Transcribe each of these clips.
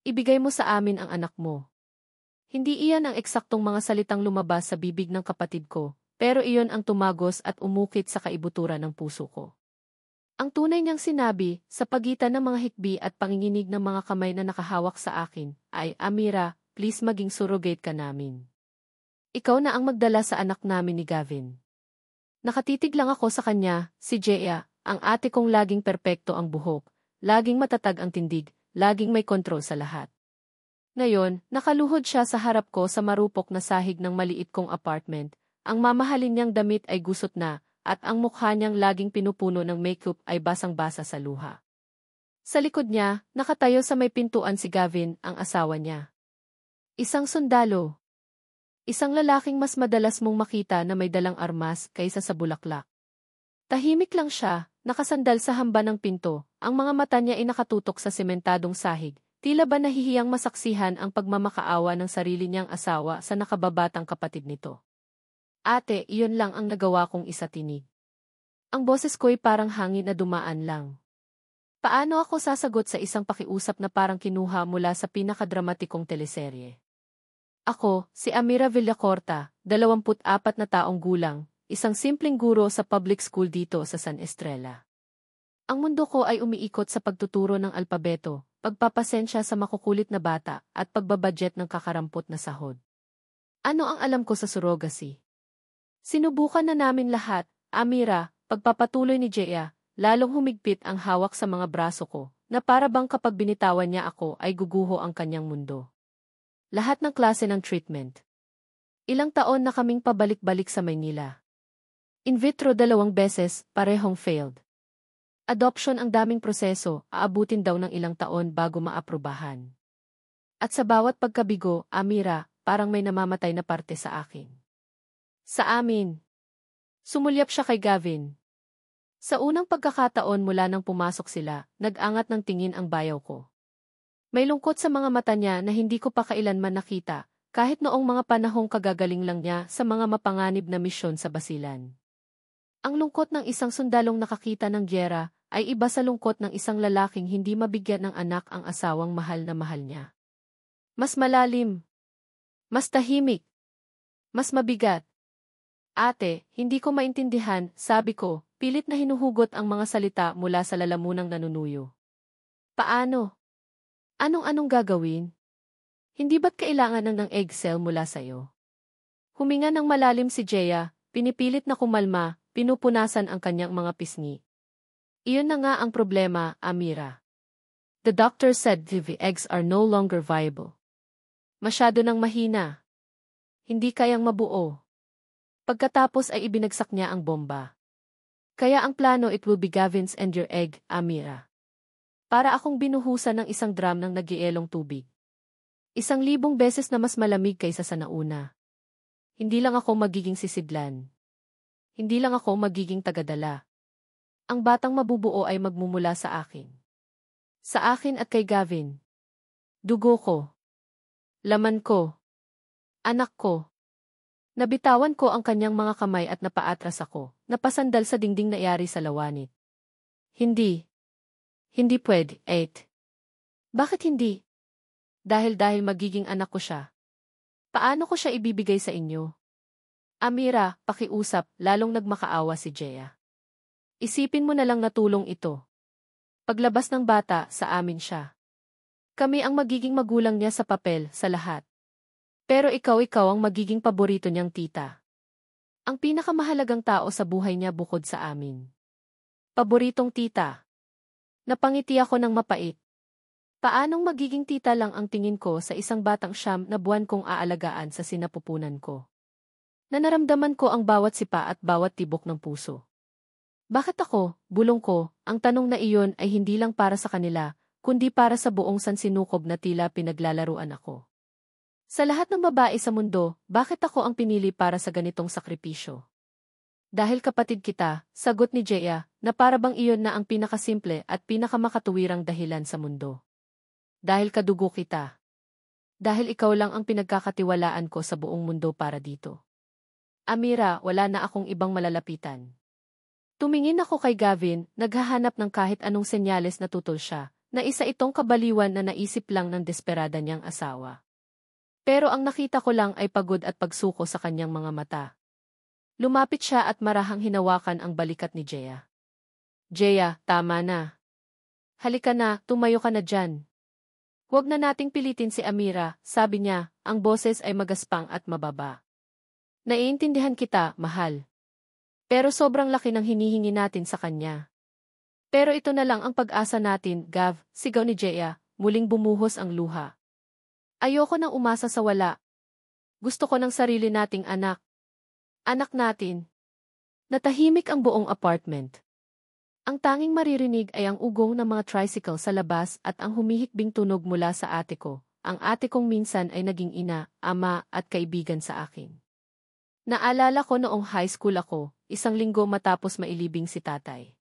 Ibigay mo sa amin ang anak mo. Hindi iyan ang eksaktong mga salitang lumabas sa bibig ng kapatid ko, pero iyon ang tumagos at umukit sa kaibuturan ng puso ko. Ang tunay niyang sinabi, sa pagitan ng mga hikbi at panginginig ng mga kamay na nakahawak sa akin, ay, Amira, please maging surrogate ka namin. Ikaw na ang magdala sa anak namin ni Gavin. Nakatitig lang ako sa kanya, si Jea, ang ate kong laging perpekto ang buhok, laging matatag ang tindig, laging may kontrol sa lahat. Ngayon, nakaluhod siya sa harap ko sa marupok na sahig ng maliit kong apartment, ang mamahalin niyang damit ay gusot na, at ang mukha niyang laging pinupuno ng makeup ay basang-basa sa luha. Sa likod niya, nakatayo sa may pintuan si Gavin, ang asawa niya. Isang sundalo. Isang lalaking mas madalas mong makita na may dalang armas kaysa sa bulaklak. Tahimik lang siya, nakasandal sa hamba ng pinto, ang mga mata niya ay nakatutok sa sementadong sahig, tila ba nahihiyang masaksihan ang pagmamakaawa ng sarili niyang asawa sa nakababatang kapatid nito. Ate, iyon lang ang nagawa kong isatinig. Ang boses ko'y parang hangin na dumaan lang. Paano ako sasagot sa isang pakiusap na parang kinuha mula sa pinakadramatikong teleserye? Ako, si Amira Villacorta, 24 na taong gulang, isang simpleng guro sa public school dito sa San Estrella. Ang mundo ko ay umiikot sa pagtuturo ng alpabeto, pagpapasensya sa makukulit na bata, at pagbabudget ng kakarampot na sahod. Ano ang alam ko sa surrogacy? Sinubukan na namin lahat, Amira, pagpapatuloy ni Jea, lalong humigpit ang hawak sa mga braso ko, na para bang kapag binitawan niya ako ay guguho ang kanyang mundo. Lahat ng klase ng treatment. Ilang taon na kaming pabalik-balik sa Maynila. In vitro 2 beses, parehong failed. Adoption ang daming proseso, aabutin daw ng ilang taon bago maaprubahan. At sa bawat pagkabigo, Amira, parang may namamatay na parte sa akin. Sa amin. Sumulyap siya kay Gavin. Sa unang pagkakataon mula nang pumasok sila, nag-angat ng tingin ang bayaw ko. May lungkot sa mga mata niya na hindi ko pa kailanman nakita, kahit noong mga panahong kagagaling lang niya sa mga mapanganib na misyon sa Basilan. Ang lungkot ng isang sundalong nakakita ng giyera ay iba sa lungkot ng isang lalaking hindi mabigyan ng anak ang asawang mahal na mahal niya. Mas malalim. Mas tahimik. Mas mabigat. Ate, hindi ko maintindihan, sabi ko, pilit na hinuhugot ang mga salita mula sa lalamunang nanunuyo. Paano? Anong gagawin? Hindi ba't kailangan ng egg cell mula sa'yo? Huminga ng malalim si Jea, pinipilit na kumalma, pinupunasan ang kanyang mga pisngi. Iyon na nga ang problema, Amira. The doctor said the eggs are no longer viable. Masyado nang mahina. Hindi kayang mabuo. Pagkatapos ay ibinagsak niya ang bomba. Kaya ang plano it will be Gavin's and your egg, Amira. Para akong binuhusan ng isang drum ng nagielong tubig. 1,000 beses na mas malamig kaysa sa nauna. Hindi lang ako magiging sisidlan. Hindi lang ako magiging tagadala. Ang batang mabubuo ay magmumula sa akin. Sa akin at kay Gavin. Dugo ko. Laman ko. Anak ko. Nabitawan ko ang kanyang mga kamay at napaatras ako, napasandal sa dingding na iyari sa lawanit. Hindi. Hindi pwede, 8. Bakit hindi? Dahil magiging anak ko siya. Paano ko siya ibibigay sa inyo? Amira, pakiusap, lalong nagmakaawa si Jea. Isipin mo na lang na tulong ito. Paglabas ng bata, sa amin siya. Kami ang magiging magulang niya sa papel, sa lahat. Pero ikaw ang magiging paborito niyang tita. Ang pinakamahalagang tao sa buhay niya bukod sa amin. Paboritong tita. Napangiti ako ng mapait. Paanong magiging tita lang ang tingin ko sa isang batang 9 na buwan kong aalagaan sa sinapupunan ko? Nanaramdaman ko ang bawat sipa at bawat tibok ng puso. Bakit ako, bulong ko, ang tanong na iyon ay hindi lang para sa kanila, kundi para sa buong sansinukob na tila pinaglalaruan ako. Sa lahat ng babae sa mundo, bakit ako ang pinili para sa ganitong sakripisyo? Dahil kapatid kita, sagot ni Jea, na para bang iyon na ang pinakasimple at pinakamakatuwirang dahilan sa mundo. Dahil kadugo kita. Dahil ikaw lang ang pinagkakatiwalaan ko sa buong mundo para dito. Amira, wala na akong ibang malalapitan. Tumingin ako kay Gavin, naghahanap ng kahit anong senyales na tutol siya, na isa itong kabaliwan na naisip lang ng desperada niyang asawa. Pero ang nakita ko lang ay pagod at pagsuko sa kanyang mga mata. Lumapit siya at marahang hinawakan ang balikat ni Jeya. Jeya, tama na. Halika na, tumayo ka na dyan. Huwag na nating pilitin si Amira, sabi niya, ang boses ay magaspang at mababa. Naiintindihan kita, mahal. Pero sobrang laki ng hinihingi natin sa kanya. Pero ito na lang ang pag-asa natin, Gav, sigaw ni Jeya, muling bumuhos ang luha. Ayoko nang umasa sa wala. Gusto ko ng sarili nating anak. Anak natin. Natahimik ang buong apartment. Ang tanging maririnig ay ang ugong ng mga tricycle sa labas at ang humihikbing tunog mula sa ate ko. Ang ate kong minsan ay naging ina, ama at kaibigan sa akin. Naalala ko noong high school ako, 1 linggo matapos mailibing si tatay.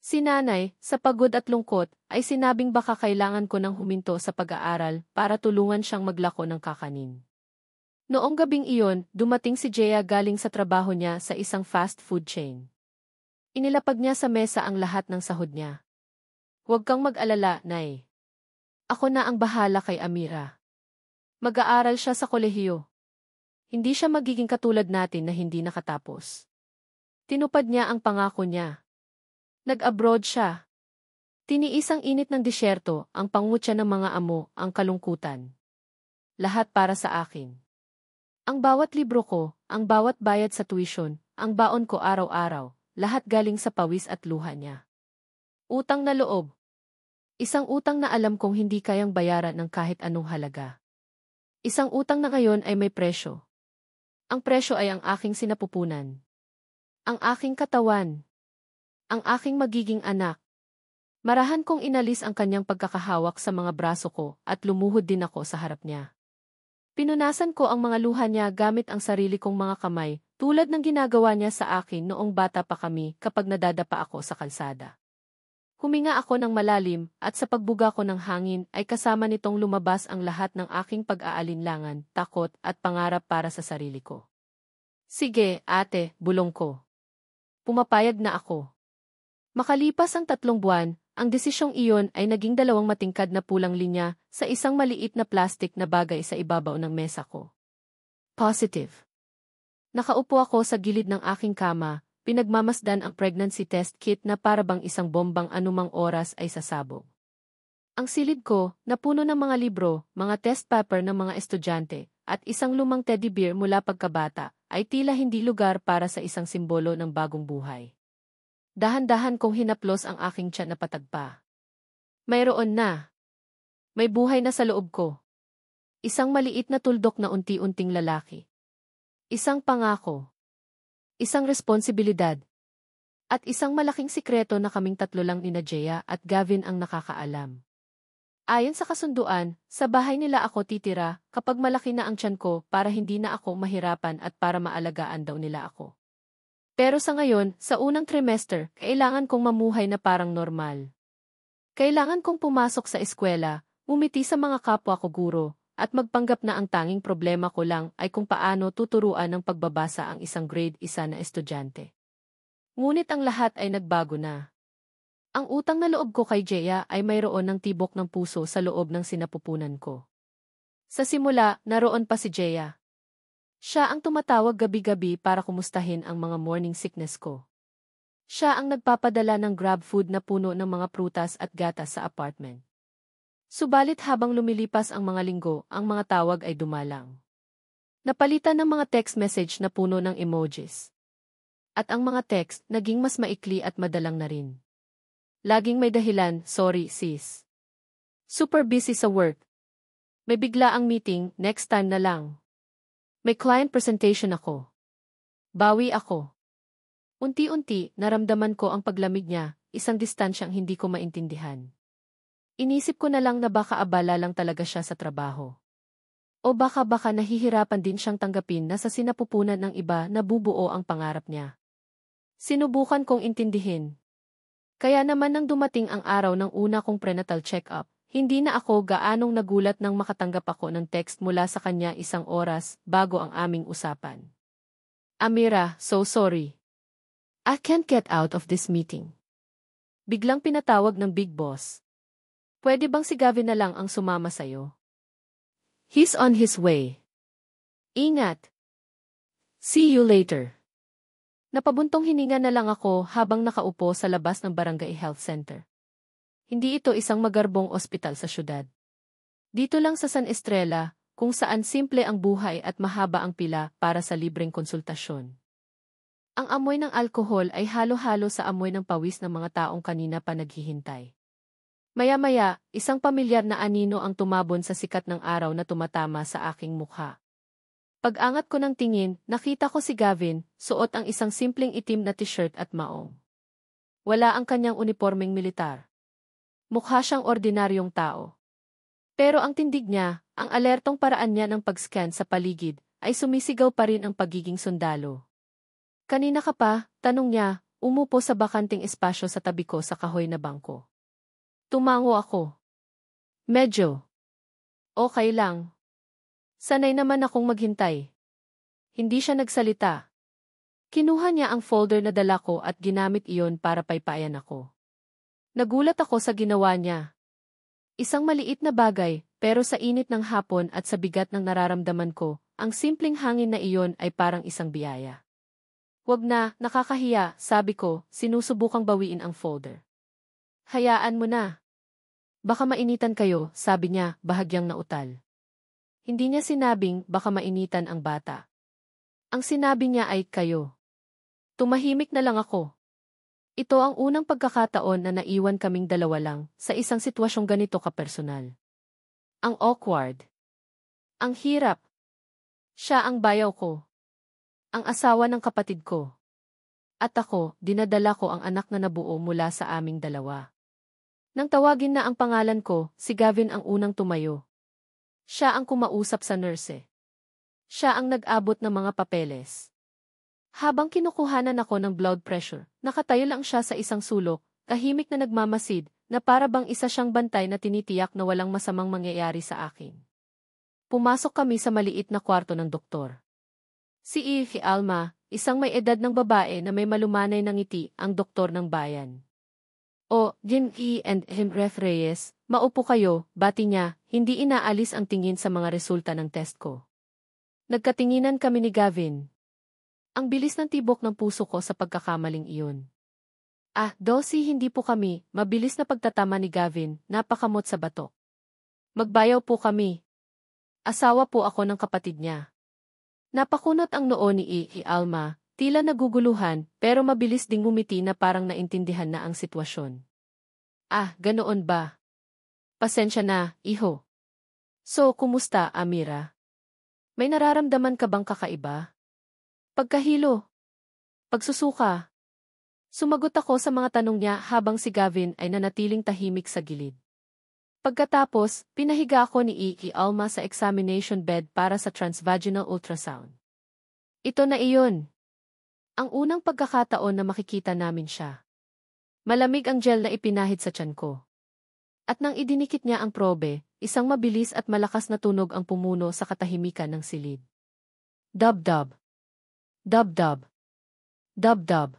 Si nanay, sa pagod at lungkot, ay sinabing baka kailangan ko ng huminto sa pag-aaral para tulungan siyang maglako ng kakanin. Noong gabing iyon, dumating si Jeya galing sa trabaho niya sa isang fast food chain. Inilapag niya sa mesa ang lahat ng sahod niya. Huwag kang mag-alala, Nay. Ako na ang bahala kay Amira. Mag-aaral siya sa kolehiyo. Hindi siya magiging katulad natin na hindi nakatapos. Tinupad niya ang pangako niya. Nag-abroad siya. Tiniis ang init ng disyerto, ang pangutya ng mga amo, ang kalungkutan. Lahat para sa akin. Ang bawat libro ko, ang bawat bayad sa tuition, ang baon ko araw-araw, lahat galing sa pawis at luha niya. Utang na loob. Isang utang na alam kong hindi kayang bayaran ng kahit anong halaga. Isang utang na ngayon ay may presyo. Ang presyo ay ang aking sinapupunan. Ang aking katawan. Ang aking magiging anak. Marahan kong inalis ang kanyang pagkakahawak sa mga braso ko at lumuhod din ako sa harap niya. Pinunasan ko ang mga luha niya gamit ang sarili kong mga kamay, tulad ng ginagawa niya sa akin noong bata pa kami kapag nadadapa ako sa kalsada. Huminga ako ng malalim at sa pagbuga ko ng hangin ay kasama nitong lumabas ang lahat ng aking pag-aalinlangan, takot at pangarap para sa sarili ko. Sige, ate, bulong ko. Pumapayag na ako. Makalipas ang 3 buwan, ang desisyong iyon ay naging 2 matingkad na pulang linya sa isang maliit na plastik na bagay sa ibabaw ng mesa ko. Positive. Nakaupo ako sa gilid ng aking kama, pinagmamasdan ang pregnancy test kit na para bang isang bombang anumang oras ay sasabog. Ang silid ko, na puno ng mga libro, mga test paper ng mga estudyante, at isang lumang teddy bear mula pagkabata, ay tila hindi lugar para sa isang simbolo ng bagong buhay. Dahan-dahan kong hinaplos ang aking tiyan na patagpa. Mayroon na. May buhay na sa loob ko. Isang maliit na tuldok na unti-unting lalaki. Isang pangako. Isang responsibilidad. At isang malaking sikreto na kaming 3 lang ni Jeya at Gavin ang nakakaalam. Ayon sa kasunduan, sa bahay nila ako titira kapag malaki na ang tiyan ko para hindi na ako mahirapan at para maalagaan daw nila ako. Pero sa ngayon, sa unang trimester, kailangan kong mamuhay na parang normal. Kailangan kong pumasok sa eskwela, umiti sa mga kapwa ko guro, at magpanggap na ang tanging problema ko lang ay kung paano tuturuan ng pagbabasa ang isang grade 1 na estudyante. Ngunit ang lahat ay nagbago na. Ang utang na loob ko kay Jeya ay mayroon ng tibok ng puso sa loob ng sinapupunan ko. Sa simula, naroon pa si Jeya. Siya ang tumatawag gabi-gabi para kumustahin ang mga morning sickness ko. Siya ang nagpapadala ng grab food na puno ng mga prutas at gatas sa apartment. Subalit habang lumilipas ang mga linggo, ang mga tawag ay dumalang. Napalitan ng mga text message na puno ng emojis. At ang mga text naging mas maikli at madalang na rin. Laging may dahilan, sorry sis. Super busy sa work. May bigla ang meeting, next time na lang. May client presentation ako. Bawi ako. Unti-unti, naramdaman ko ang paglamig niya, isang distansyang hindi ko maintindihan. Inisip ko na lang na baka abala lang talaga siya sa trabaho. O baka nahihirapan din siyang tanggapin na sa sinapupunan ng iba na bubuo ang pangarap niya. Sinubukan kong intindihin. Kaya naman nang dumating ang araw ng una kong prenatal check-up, hindi na ako gaanong nagulat nang makatanggap ako ng text mula sa kanya 1 oras bago ang aming usapan. Amira, so sorry. I can't get out of this meeting. Biglang pinatawag ng big boss. Pwede bang si Gavin na lang ang sumama sa'yo? He's on his way. Ingat. See you later. Napabuntong hininga na lang ako habang nakaupo sa labas ng Barangay Health Center. Hindi ito isang magarbong ospital sa syudad. Dito lang sa San Estrella, kung saan simple ang buhay at mahaba ang pila para sa libreng konsultasyon. Ang amoy ng alkohol ay halo-halo sa amoy ng pawis ng mga taong kanina pa naghihintay. Maya-maya, isang pamilyar na anino ang tumabon sa sikat ng araw na tumatama sa aking mukha. Pag-angat ko ng tingin, nakita ko si Gavin, suot ang isang simpleng itim na t-shirt at maong. Wala ang kanyang unipormeng militar. Mukha siyang ordinaryong tao. Pero ang tindig niya, ang alertong paraan niya ng pag-scan sa paligid, ay sumisigaw pa rin ang pagiging sundalo. Kanina ka pa, tanong niya, umupo sa bakanting espasyo sa tabi ko sa kahoy na bangko. Tumango ako. Medyo. Okay lang. Sanay naman akong maghintay. Hindi siya nagsalita. Kinuha niya ang folder na dala ko at ginamit iyon para paypayan ako. Nagulat ako sa ginawa niya. Isang maliit na bagay, pero sa init ng hapon at sa bigat ng nararamdaman ko, ang simpleng hangin na iyon ay parang isang biyaya. Wag na, nakakahiya, sabi ko, sinusubukang bawiin ang folder. Hayaan mo na. Baka mainitan kayo, sabi niya, bahagyang nautal. Hindi niya sinabing baka mainitan ang bata. Ang sinabi niya ay kayo. Tumahimik na lang ako. Ito ang unang pagkakataon na naiwan kaming dalawa lang sa isang sitwasyong ganito kapersonal. Ang awkward. Ang hirap. Siya ang bayaw ko. Ang asawa ng kapatid ko. At ako, dinadala ko ang anak na nabuo mula sa aming dalawa. Nang tawagin na ang pangalan ko, si Gavin ang unang tumayo. Siya ang kumausap sa nurse. Siya ang nag-abot ng mga papeles. Habang kinukuhanan ako ng blood pressure, nakatayo lang siya sa isang sulok, tahimik na nagmamasid, na para bang isa siyang bantay na tinitiyak na walang masamang mangyayari sa akin. Pumasok kami sa maliit na kwarto ng doktor. Si Ihi Alma, isang may edad ng babae na may malumanay na ngiti, ang doktor ng bayan. O, Jim E. and Himref Reyes, maupo kayo, bati niya, hindi inaalis ang tingin sa mga resulta ng test ko. Nagkatinginan kami ni Gavin. Ang bilis ng tibok ng puso ko sa pagkakamaling iyon. Dosi hindi po kami, mabilis na pagtatama ni Gavin, napakamot sa batok. Magbayaw po kami. Asawa po ako ng kapatid niya. Napakunot ang noo ni Ihi Alma, tila naguguluhan, pero mabilis ding ngumiti na parang naintindihan na ang sitwasyon. Ganoon ba? Pasensya na, iho. So, kumusta, Amira? May nararamdaman ka bang kakaiba? Pagkahilo. Pagsusuka. Sumagot ako sa mga tanong niya habang si Gavin ay nanatiling tahimik sa gilid. Pagkatapos, pinahiga ako ni Ihi Alma sa examination bed para sa transvaginal ultrasound. Ito na iyon. Ang unang pagkakataon na makikita namin siya. Malamig ang gel na ipinahid sa tiyan ko. At nang idinikit niya ang probe, isang mabilis at malakas na tunog ang pumuno sa katahimikan ng silid. Dub-dub. Dub-dub. Dub-dub.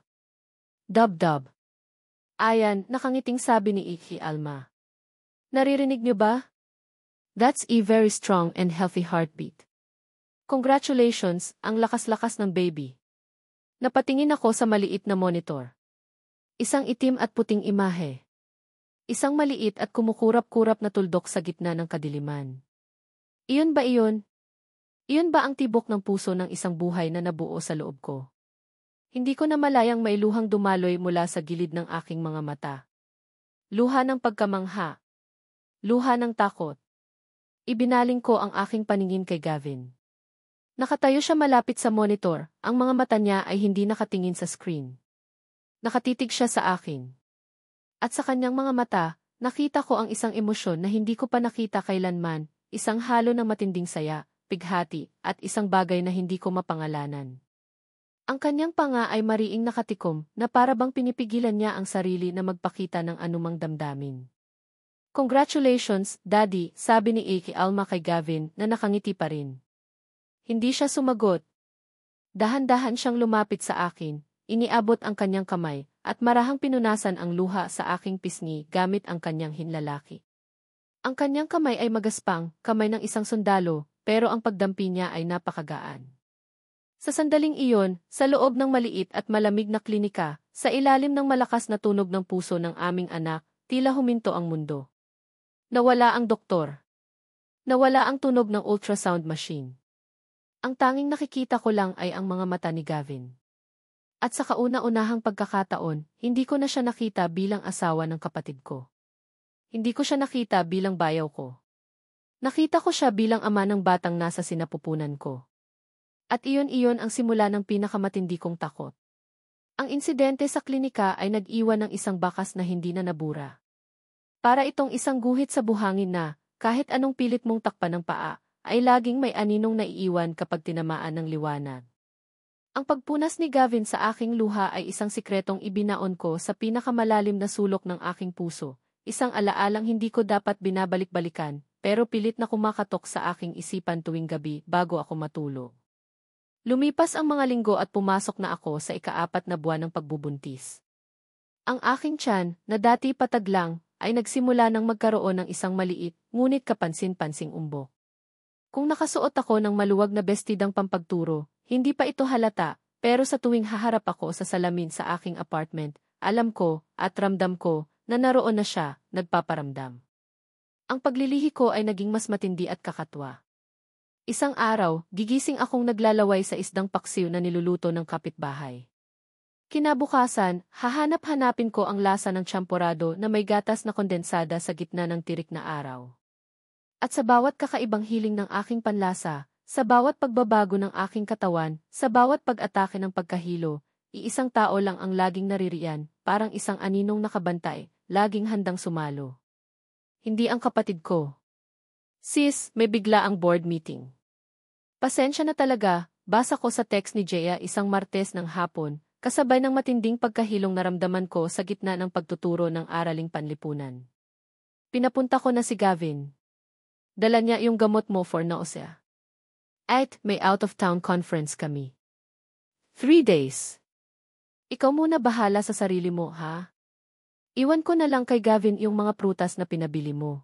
Dub-dub. Ayan, nakangiting sabi ni Ihi Alma. Naririnig niyo ba? That's a very strong and healthy heartbeat. Congratulations, ang lakas-lakas ng baby. Napatingin ako sa maliit na monitor. Isang itim at puting imahe. Isang maliit at kumukurap-kurap na tuldok sa gitna ng kadiliman. Iyon ba iyon? Iyon ba ang tibok ng puso ng isang buhay na nabuo sa loob ko? Hindi ko na malayang may luhang dumaloy mula sa gilid ng aking mga mata. Luha ng pagkamangha. Luha ng takot. Ibinaling ko ang aking paningin kay Gavin. Nakatayo siya malapit sa monitor, ang mga mata niya ay hindi nakatingin sa screen. Nakatitig siya sa akin. At sa kanyang mga mata, nakita ko ang isang emosyon na hindi ko pa nakita kailanman, isang halo ng matinding saya, pighati, at isang bagay na hindi ko mapangalanan. Ang kanyang panga ay mariing nakatikom na para bang pinipigilan niya ang sarili na magpakita ng anumang damdamin. Congratulations, Daddy, sabi ni Ihi Alma kay Gavin na nakangiti pa rin. Hindi siya sumagot. Dahan-dahan siyang lumapit sa akin, iniabot ang kanyang kamay, at marahang pinunasan ang luha sa aking pisngi gamit ang kanyang hinlalaki. Ang kanyang kamay ay magaspang, kamay ng isang sundalo, pero ang pagdampi niya ay napakagaan. Sa sandaling iyon, sa loob ng maliit at malamig na klinika, sa ilalim ng malakas na tunog ng puso ng aming anak, tila huminto ang mundo. Nawala ang doktor. Nawala ang tunog ng ultrasound machine. Ang tanging nakikita ko lang ay ang mga mata ni Gavin. At sa kauna-unahang pagkakataon, hindi ko na siya nakita bilang asawa ng kapatid ko. Hindi ko siya nakita bilang bayaw ko. Nakita ko siya bilang ama ng batang nasa sinapupunan ko. At iyon ang simula ng pinakamatindi kong takot. Ang insidente sa klinika ay nag-iwan ng isang bakas na hindi na nabura. Para itong isang guhit sa buhangin na, kahit anong pilit mong takpan ng paa, ay laging may aninong naiiwan kapag tinamaan ng liwanag. Ang pagpunas ni Gavin sa aking luha ay isang sikretong ibinaon ko sa pinakamalalim na sulok ng aking puso. Isang alaalang hindi ko dapat binabalik-balikan, pero pilit na kumakatok sa aking isipan tuwing gabi bago ako matulog. Lumipas ang mga linggo at pumasok na ako sa ika-4 na buwan ng pagbubuntis. Ang aking tiyan, na dati patag lang, ay nagsimula ng magkaroon ng isang maliit, ngunit kapansin-pansing umbok. Kung nakasuot ako ng maluwag na bestidang pampagturo, hindi pa ito halata, pero sa tuwing haharap ako sa salamin sa aking apartment, alam ko, at ramdam ko, na naroon na siya, nagpaparamdam. Ang paglilihi ko ay naging mas matindi at kakatwa. Isang araw, gigising akong naglalaway sa isdang paksiw na niluluto ng kapitbahay. Kinabukasan, hahanap-hanapin ko ang lasa ng champorado na may gatas na kondensada sa gitna ng tirik na araw. At sa bawat kakaibang hiling ng aking panlasa, sa bawat pagbabago ng aking katawan, sa bawat pag-atake ng pagkahilo, iisang tao lang ang laging naririyan, parang isang aninong nakabantay, laging handang sumalo. Hindi ang kapatid ko. Sis, may bigla ang board meeting. Pasensya na talaga, basa ko sa text ni Jaya isang Martes ng hapon, kasabay ng matinding pagkahilong naramdaman ko sa gitna ng pagtuturo ng araling panlipunan. Pinapunta ko na si Gavin. Dala niya yung gamot mo for nausea. At may out-of-town conference kami. 3 days. Ikaw muna bahala sa sarili mo, ha? Iwan ko na lang kay Gavin yung mga prutas na pinabili mo.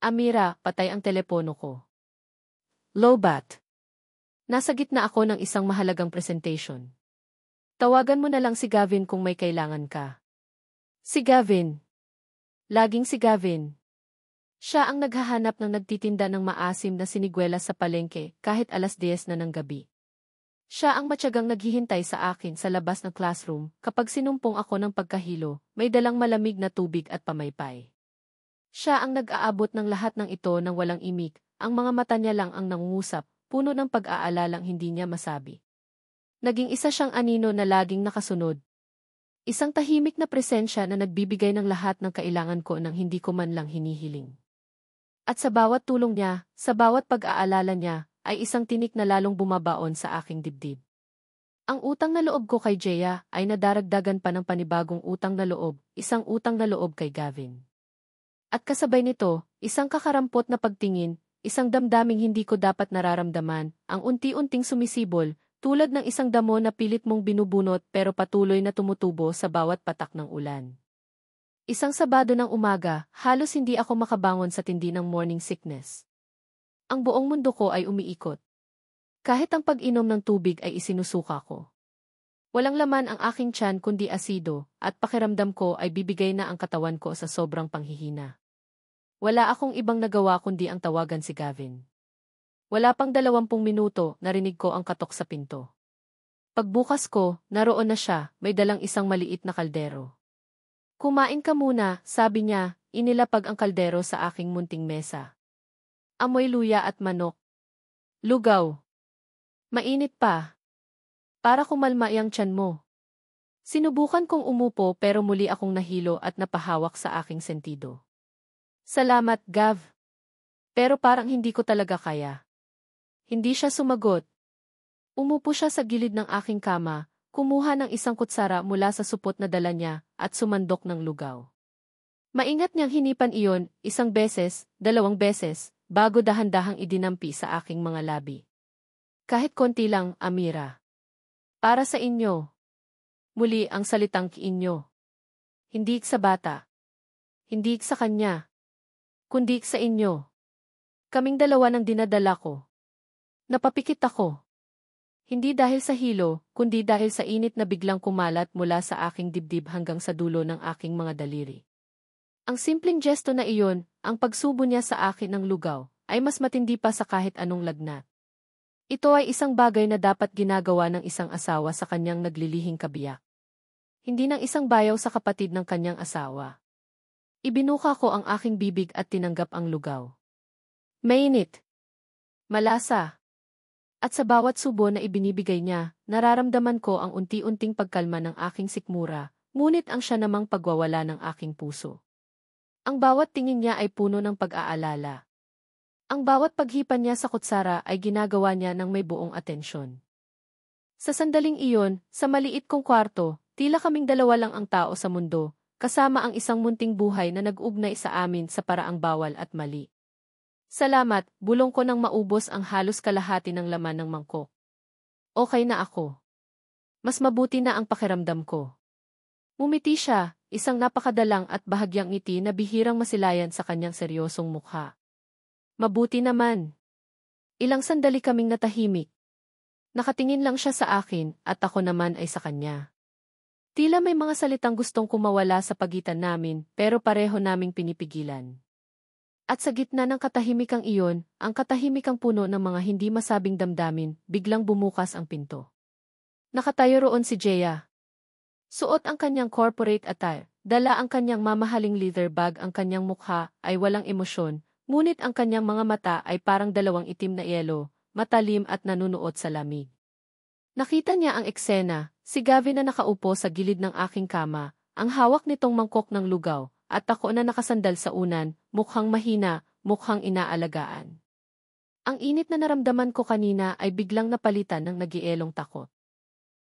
Amira, patay ang telepono ko. Lowbat. Nasa gitna ako ng isang mahalagang presentation. Tawagan mo na lang si Gavin kung may kailangan ka. Si Gavin. Laging si Gavin. Siya ang naghahanap ng nagtitinda ng maasim na siniguelas sa palengke kahit 10:00 na ng gabi. Siya ang matyagang naghihintay sa akin sa labas ng classroom kapag sinumpong ako ng pagkahilo, may dalang malamig na tubig at pamaypay. Siya ang nag-aabot ng lahat ng ito nang walang imik, ang mga mata niya lang ang nangungusap, puno ng pag-aalalang hindi niya masabi. Naging isa siyang anino na laging nakasunod. Isang tahimik na presensya na nagbibigay ng lahat ng kailangan ko nang hindi ko man lang hinihiling. At sa bawat tulong niya, sa bawat pag-aalala niya, ay isang tinik na lalong bumabaon sa aking dibdib. Ang utang na loob ko kay Jaya ay nadaragdagan pa ng panibagong utang na loob, isang utang na loob kay Gavin. At kasabay nito, isang kakarampot na pagtingin, isang damdaming hindi ko dapat nararamdaman, ang unti-unting sumisibol, tulad ng isang damo na pilit mong binubunot pero patuloy na tumutubo sa bawat patak ng ulan. Isang Sabado ng umaga, halos hindi ako makabangon sa tindi ng morning sickness. Ang buong mundo ko ay umiikot. Kahit ang pag-inom ng tubig ay isinusuka ko. Walang laman ang aking tiyan kundi asido, at pakiramdam ko ay bibigay na ang katawan ko sa sobrang panghihina. Wala akong ibang nagawa kundi ang tawagan si Gavin. Wala pang 20 minuto, narinig ko ang katok sa pinto. Pagbukas ko, naroon na siya, may dalang isang maliit na kaldero. Kumain ka muna, sabi niya, inilapag ang kaldero sa aking munting mesa. Amoy luya at manok. Lugaw. Mainit pa. Para kumalma iyang tiyan mo. Sinubukan kong umupo pero muli akong nahilo at napahawak sa aking sentido. Salamat, Gav. Pero parang hindi ko talaga kaya. Hindi siya sumagot. Umupo siya sa gilid ng aking kama, kumuha ng isang kutsara mula sa supot na dala niya, at sumandok ng lugaw. Maingat niyang hinipan iyon, 1 beses, 2 beses, bago dahan-dahang idinampi sa aking mga labi. Kahit konti lang, Amira. Para sa inyo. Muli ang salitang inyo. Hindi sa bata. Hindi sa kanya. kundi sa inyo. Kaming dalawa ng dinadala ko. Napapikit ako. Hindi dahil sa hilo, kundi dahil sa init na biglang kumalat mula sa aking dibdib hanggang sa dulo ng aking mga daliri. Ang simpleng gesto na iyon, ang pagsubo niya sa akin ng lugaw, ay mas matindi pa sa kahit anong lagnat. Ito ay isang bagay na dapat ginagawa ng isang asawa sa kanyang naglilihing kabiyak. Hindi ng isang bayaw sa kapatid ng kanyang asawa. Ibinuka ko ang aking bibig at tinanggap ang lugaw. Mainit. Malasa. At sa bawat subo na ibinibigay niya, nararamdaman ko ang unti-unting pagkalma ng aking sikmura, ngunit ang siya namang pagwawala ng aking puso. Ang bawat tingin niya ay puno ng pag-aalala. Ang bawat paghipan niya sa kutsara ay ginagawa niya ng may buong atensyon. Sa sandaling iyon, sa maliit kong kwarto, tila kaming dalawa lang ang tao sa mundo, kasama ang isang munting buhay na nag-ugnay sa amin sa paraang bawal at mali. Salamat, bulong ko nang maubos ang halos kalahati ng laman ng mangkok. Okay na ako. Mas mabuti na ang pakiramdam ko. Ngumiti siya, isang napakadalang at bahagyang ngiti na bihirang masilayan sa kanyang seryosong mukha. Mabuti naman. Ilang sandali kaming natahimik. Nakatingin lang siya sa akin at ako naman ay sa kanya. Tila may mga salitang gustong kumawala sa pagitan namin pero pareho naming pinipigilan. At sa gitna ng katahimikang iyon, ang katahimikang puno ng mga hindi masabing damdamin, biglang bumukas ang pinto. Nakatayo roon si Jeya. Suot ang kanyang corporate attire, dala ang kanyang mamahaling leather bag, ang kanyang mukha ay walang emosyon, ngunit ang kanyang mga mata ay parang dalawang itim na yelo, matalim at nanunuot sa lamig. Nakita niya ang eksena, si Gavin na nakaupo sa gilid ng aking kama, ang hawak nitong mangkok ng lugaw, at ako na nakasandal sa unan, mukhang mahina, mukhang inaalagaan. Ang init na naramdaman ko kanina ay biglang napalitan ng nagielong takot.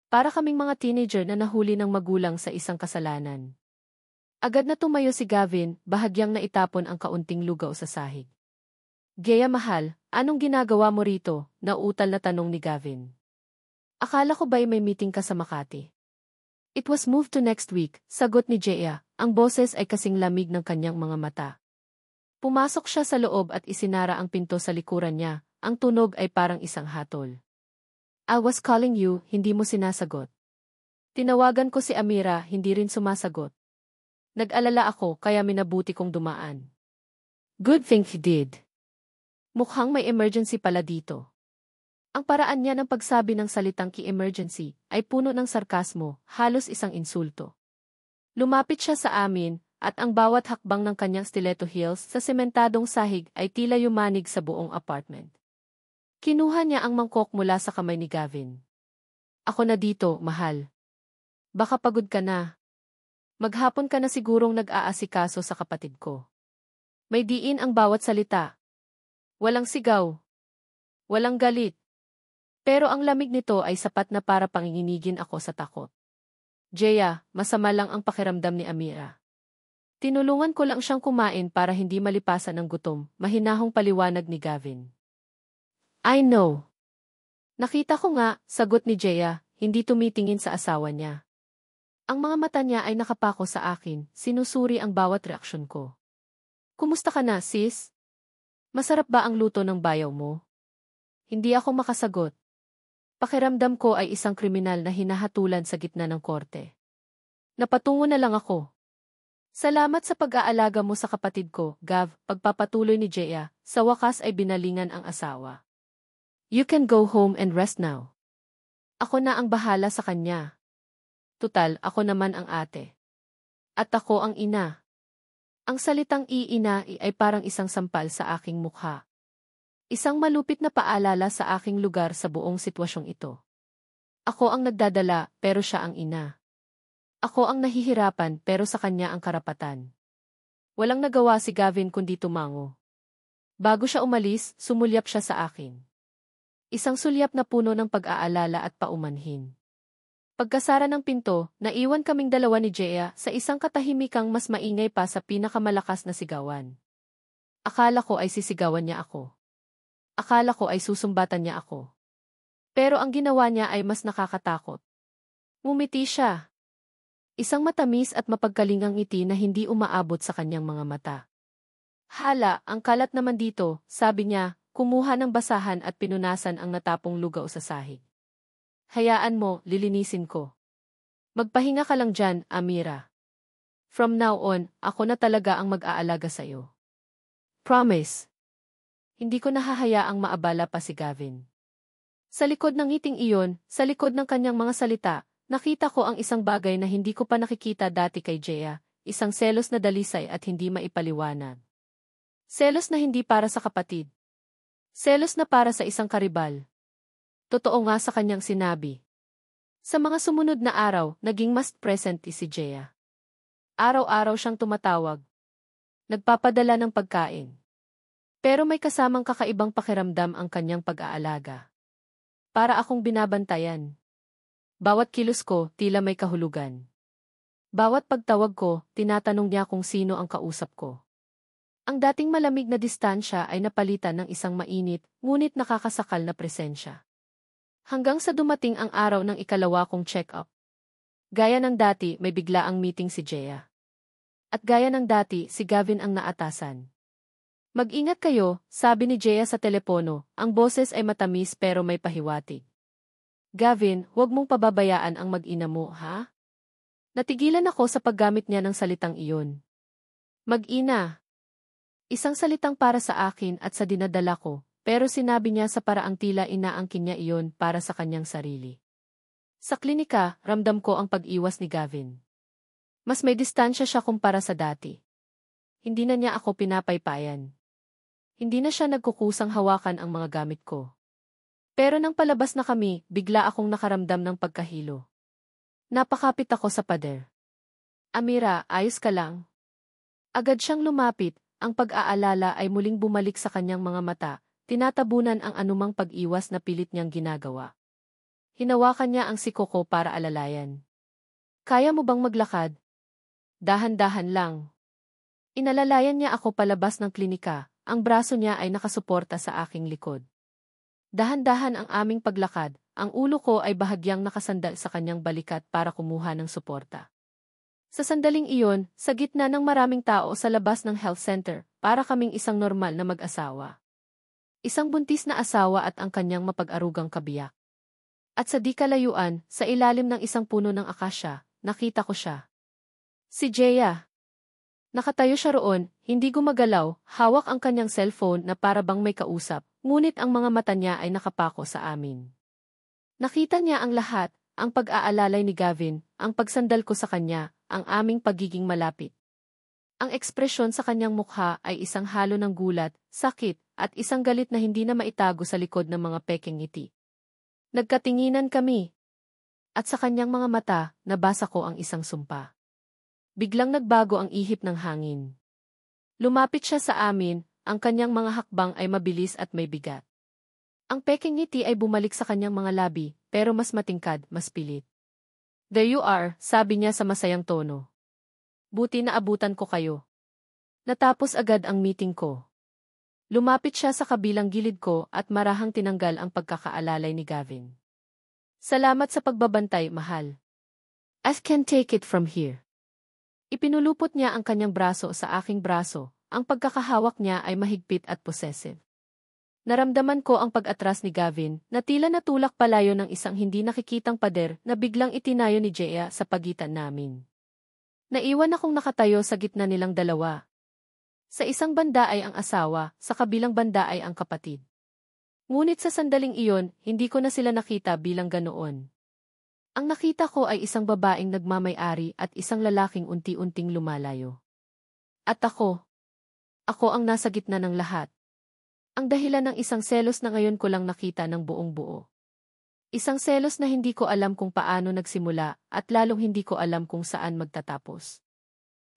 Para kaming mga teenager na nahuli ng magulang sa isang kasalanan. Agad na tumayo si Gavin, bahagyang naitapon ang kaunting lugaw sa sahig. Jeya mahal, anong ginagawa mo rito? Nauutal na tanong ni Gavin. Akala ko ba'y may meeting ka sa Makati? It was moved to next week, sagot ni Jeya, ang boses ay kasing lamig ng kanyang mga mata. Pumasok siya sa loob at isinara ang pinto sa likuran niya, ang tunog ay parang isang hatol. I was calling you, hindi mo sinasagot. Tinawagan ko si Amira, hindi rin sumasagot. Nag-alala ako kaya minabuti kong dumaan. Good thing he did. Mukhang may emergency pala dito. Ang paraan niya ng pagsabi ng salitang ki-emergency ay puno ng sarkasmo, halos isang insulto. Lumapit siya sa amin, at ang bawat hakbang ng kanyang stiletto heels sa sementadong sahig ay tila yumanig sa buong apartment. Kinuha niya ang mangkok mula sa kamay ni Gavin. Ako na dito, mahal. Baka pagod ka na. Maghapon ka na sigurong nag-aasikaso sa kapatid ko. May diin ang bawat salita. Walang sigaw. Walang galit. Pero ang lamig nito ay sapat na para panginginigin ako sa takot. Jeya, masama lang ang pakiramdam ni Amira. Tinulungan ko lang siyang kumain para hindi malipasan ng gutom, mahinahong paliwanag ni Gavin. I know. Nakita ko nga, sagot ni Jeya, hindi tumitingin sa asawa niya. Ang mga mata niya ay nakapako sa akin, sinusuri ang bawat reaksyon ko. Kumusta ka na, sis? Masarap ba ang luto ng bayaw mo? Hindi ako makasagot. Pakiramdam ko ay isang kriminal na hinahatulan sa gitna ng korte. Napatungo na lang ako. Salamat sa pag-aalaga mo sa kapatid ko, Gav, pagpapatuloy ni Jeya, sa wakas ay binalingan ang asawa. You can go home and rest now. Ako na ang bahala sa kanya. Tutal, ako naman ang ate. At ako ang ina. Ang salitang iina ay parang isang sampal sa aking mukha. Isang malupit na paalala sa aking lugar sa buong sitwasyong ito. Ako ang nagdadala, pero siya ang ina. Ako ang nahihirapan, pero sa kanya ang karapatan. Walang nagawa si Gavin kundi tumango. Bago siya umalis, sumulyap siya sa akin. Isang sulyap na puno ng pag-aalala at paumanhin. Pagkasara ng pinto, naiwan kaming dalawa ni Jeya sa isang katahimikang mas maingay pa sa pinakamalakas na sigawan. Akala ko ay sisigawan niya ako. Akala ko ay susumbatan niya ako. Pero ang ginawa niya ay mas nakakatakot. Ngumiti siya. Isang matamis at mapagkalingang ngiti na hindi umaabot sa kanyang mga mata. Hala, ang kalat naman dito, sabi niya, kumuha ng basahan at pinunasan ang natapong lugaw sa sahig. Hayaan mo, lilinisin ko. Magpahinga ka lang dyan, Amira. From now on, ako na talaga ang mag-aalaga sa'yo. Promise. Hindi ko nahahayaang maabala pa si Gavin. Sa likod ng ngiting iyon, sa likod ng kanyang mga salita, nakita ko ang isang bagay na hindi ko pa nakikita dati kay Jaya, isang selos na dalisay at hindi maipaliwanag. Selos na hindi para sa kapatid. Selos na para sa isang karibal. Totoo nga sa kanyang sinabi. Sa mga sumunod na araw, naging mas present si Jaya. Araw-araw siyang tumatawag. Nagpapadala ng pagkain. Pero may kasamang kakaibang pakiramdam ang kanyang pag-aalaga. Para akong binabantayan. Bawat kilos ko, tila may kahulugan. Bawat pagtawag ko, tinatanong niya kung sino ang kausap ko. Ang dating malamig na distansya ay napalitan ng isang mainit, ngunit nakakasakal na presensya. Hanggang sa dumating ang araw ng ikalawa kong check-up. Gaya ng dati, may bigla ang meeting si Jaya. At gaya ng dati, si Gavin ang naatasan. Mag-ingat kayo, sabi ni Jaya sa telepono, ang boses ay matamis pero may pahiwatig. Gavin, huwag mong pababayaan ang mag-ina mo, ha? Natigilan ako sa paggamit niya ng salitang iyon. Mag-ina. Isang salitang para sa akin at sa dinadala ko, pero sinabi niya sa paraang tila inaangkin niya iyon para sa kanyang sarili. Sa klinika, ramdam ko ang pag-iwas ni Gavin. Mas may distansya siya kumpara sa dati. Hindi na niya ako pinapaypayan. Hindi na siya nagkukusang hawakan ang mga gamit ko. Pero nang palabas na kami, bigla akong nakaramdam ng pagkahilo. Napakapit ako sa pader. Amira, ayos ka lang? Agad siyang lumapit, ang pag-aalala ay muling bumalik sa kanyang mga mata, tinatabunan ang anumang pag-iwas na pilit niyang ginagawa. Hinawakan niya ang siko ko para alalayan. Kaya mo bang maglakad? Dahan-dahan lang. Inalalayan niya ako palabas ng klinika. Ang braso niya ay nakasuporta sa aking likod. Dahan-dahan ang aming paglakad, ang ulo ko ay bahagyang nakasandal sa kanyang balikat para kumuha ng suporta. Sa sandaling iyon, sa gitna ng maraming tao sa labas ng health center, para kaming isang normal na mag-asawa. Isang buntis na asawa at ang kanyang mapag-arugang kabiyak. At sa di kalayuan, sa ilalim ng isang puno ng akasya, nakita ko siya. Si Jaya. Nakatayo siya roon, hindi gumagalaw, hawak ang kanyang cellphone na para bang may kausap, ngunit ang mga mata niya ay nakapako sa amin. Nakita niya ang lahat, ang pag-aalalay ni Gavin, ang pagsandal ko sa kanya, ang aming pagiging malapit. Ang ekspresyon sa kanyang mukha ay isang halo ng gulat, sakit, at isang galit na hindi na maitago sa likod ng mga pekeng ngiti. Nagkatinginan kami. At sa kanyang mga mata, nabasa ko ang isang sumpa. Biglang nagbago ang ihip ng hangin. Lumapit siya sa amin, ang kanyang mga hakbang ay mabilis at may bigat. Ang pekeng ngiti ay bumalik sa kanyang mga labi, pero mas matingkad, mas pilit. There you are, sabi niya sa masayang tono. Buti na abutan ko kayo. Natapos agad ang meeting ko. Lumapit siya sa kabilang gilid ko at marahang tinanggal ang pagkakaalalay ni Gavin. Salamat sa pagbabantay, mahal. I can take it from here. Ipinulupot niya ang kanyang braso sa aking braso, ang pagkakahawak niya ay mahigpit at possessive. Naramdaman ko ang pag-atras ni Gavin, na tila natulak palayo ng isang hindi nakikitang pader na biglang itinayo ni Jaya sa pagitan namin. Naiwan akong nakatayo sa gitna nilang dalawa. Sa isang banda ay ang asawa, sa kabilang banda ay ang kapatid. Ngunit sa sandaling iyon, hindi ko na sila nakita bilang ganoon. Ang nakita ko ay isang babaeng nagmamay-ari at isang lalaking unti-unting lumalayo. At ako ang nasa gitna ng lahat. Ang dahilan ng isang selos na ngayon ko lang nakita ng buong buo. Isang selos na hindi ko alam kung paano nagsimula at lalong hindi ko alam kung saan magtatapos.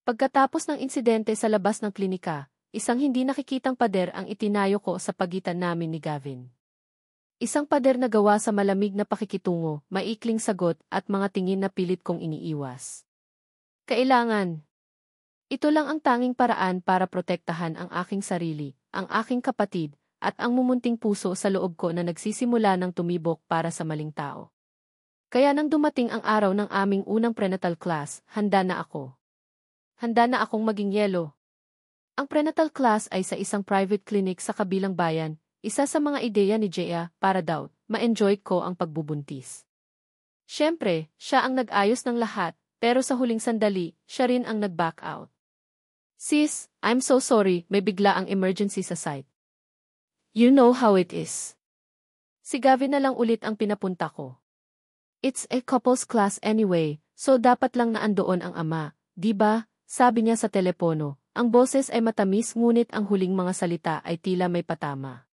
Pagkatapos ng insidente sa labas ng klinika, isang hindi nakikitang pader ang itinayo ko sa pagitan namin ni Gavin. Isang pader na gawa sa malamig na pakikitungo, maikling sagot at mga tingin na pilit kong iniiwas. Kailangan. Ito lang ang tanging paraan para protektahan ang aking sarili, ang aking kapatid, at ang mumunting puso sa loob ko na nagsisimula ng tumibok para sa maling tao. Kaya nang dumating ang araw ng aming unang prenatal class, handa na ako. Handa na akong maging yelo. Ang prenatal class ay sa isang private clinic sa kabilang bayan, isa sa mga ideya ni Jea para daw ma-enjoy ko ang pagbubuntis. Siyempre, siya ang nag-ayos ng lahat, pero sa huling sandali, siya rin ang nag-back out. Sis, I'm so sorry, may bigla ang emergency sa site. You know how it is. Si Gavin na lang ulit ang pinapunta ko. It's a couples class anyway, so dapat lang na andoon ang ama, di ba? Sabi niya sa telepono. Ang boses ay matamis ngunit ang huling mga salita ay tila may patama.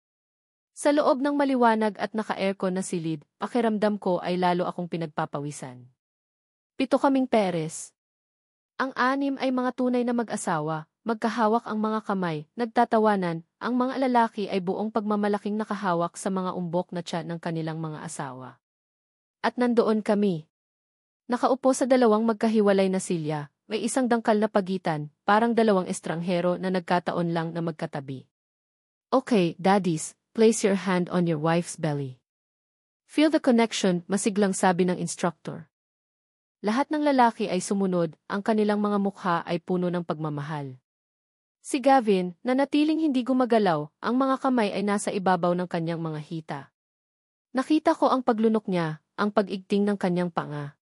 Sa loob ng maliwanag at naka-aircon na silid, pakiramdam ko ay lalo akong pinagpapawisan. 7 kaming Perez. Ang 6 ay mga tunay na mag-asawa, magkahawak ang mga kamay, nagtatawanan, ang mga lalaki ay buong pagmamalaking nakahawak sa mga umbok na tiyan ng kanilang mga asawa. At nandoon kami. Nakaupo sa 2 magkahiwalay na silya, may isang dangkal na pagitan, parang 2 estranghero na nagkataon lang na magkatabi. Okay, daddies, place your hand on your wife's belly. Feel the connection, masiglang sabi ng instructor. Lahat ng lalaki ay sumunod, ang kanilang mga mukha ay puno ng pagmamahal. Si Gavin, na natiling hindi gumagalaw, ang mga kamay ay nasa ibabaw ng kanyang mga hita. Nakita ko ang paglunok niya, ang pag-igting ng kanyang panga.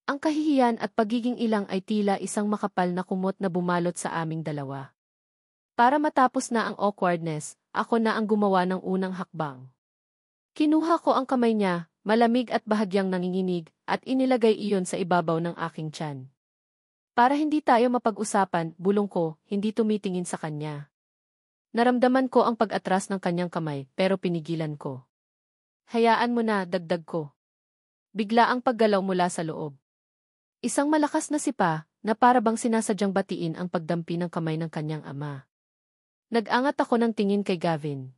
Ang kahihiyan at pagiging ilang ay tila isang makapal na kumot na bumalot sa aming dalawa. Para matapos na ang awkwardness, ako na ang gumawa ng unang hakbang. Kinuha ko ang kamay niya, malamig at bahagyang nanginginig, at inilagay iyon sa ibabaw ng aking tiyan. Para hindi tayo mapag-usapan, bulong ko, hindi tumitingin sa kanya. Naramdaman ko ang pag-atras ng kanyang kamay, pero pinigilan ko. Hayaan mo na, dagdag ko. Bigla ang paggalaw mula sa loob. Isang malakas na sipa, na para bang sinasadyang batiin ang pagdampi ng kamay ng kanyang ama. Nag-angat ako ng tingin kay Gavin.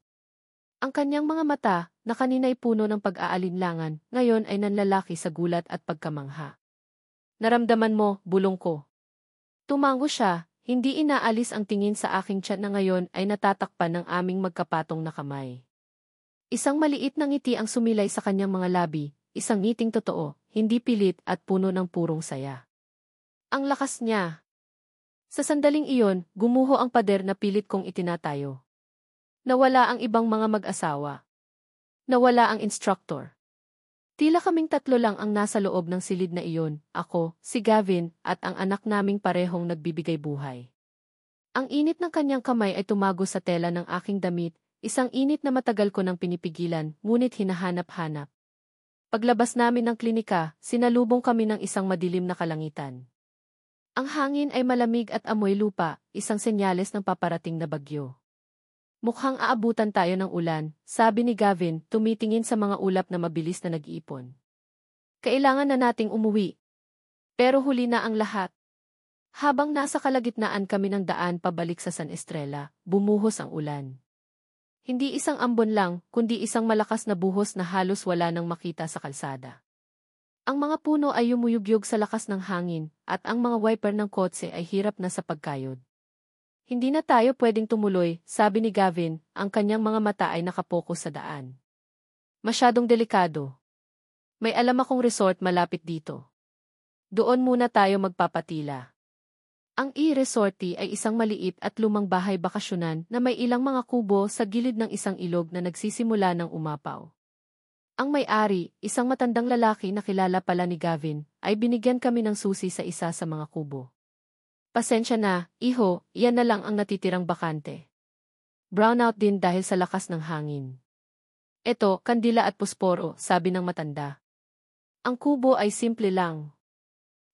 Ang kanyang mga mata, na kanina'y puno ng pag-aalinlangan, ngayon ay nanlalaki sa gulat at pagkamangha. Naramdaman mo, bulong ko. Tumango siya, hindi inaalis ang tingin sa aking tiyan na ngayon ay natatakpan ng aming magkapatong na kamay. Isang maliit na ngiti ang sumilay sa kanyang mga labi, isang ngiting totoo, hindi pilit at puno ng purong saya. Ang lakas niya. Sa sandaling iyon, gumuho ang pader na pilit kong itinatayo. Nawala ang ibang mga mag-asawa. Nawala ang instructor. Tila kaming 3 lang ang nasa loob ng silid na iyon, ako, si Gavin, at ang anak naming parehong nagbibigay buhay. Ang init ng kanyang kamay ay tumago sa tela ng aking damit, isang init na matagal ko nang pinipigilan, ngunit hinahanap-hanap. Paglabas namin ng klinika, sinalubong kami ng isang madilim na kalangitan. Ang hangin ay malamig at amoy lupa, isang senyales ng paparating na bagyo. Mukhang aabutan tayo ng ulan, sabi ni Gavin, tumitingin sa mga ulap na mabilis na nag-iipon. Kailangan na nating umuwi. Pero huli na ang lahat. Habang nasa kalagitnaan kami ng daan pabalik sa San Estrella, bumuhos ang ulan. Hindi isang ambon lang, kundi isang malakas na buhos na halos wala nang makita sa kalsada. Ang mga puno ay yumuyugyog sa lakas ng hangin, at ang mga wiper ng kotse ay hirap na sa pagkayod. Hindi na tayo pwedeng tumuloy, sabi ni Gavin, ang kanyang mga mata ay nakapokus sa daan. Masyadong delikado. May alam akong resort malapit dito. Doon muna tayo magpapatila. Ang e-resorty ay isang maliit at lumang bahay bakasyonan na may ilang mga kubo sa gilid ng isang ilog na nagsisimula ng umapaw. Ang may-ari, isang matandang lalaki na kilala pala ni Gavin, ay binigyan kami ng susi sa isa sa mga kubo. Pasensya na, iho, iyan na lang ang natitirang bakante. Brownout din dahil sa lakas ng hangin. Eto, kandila at pusporo, sabi ng matanda. Ang kubo ay simple lang.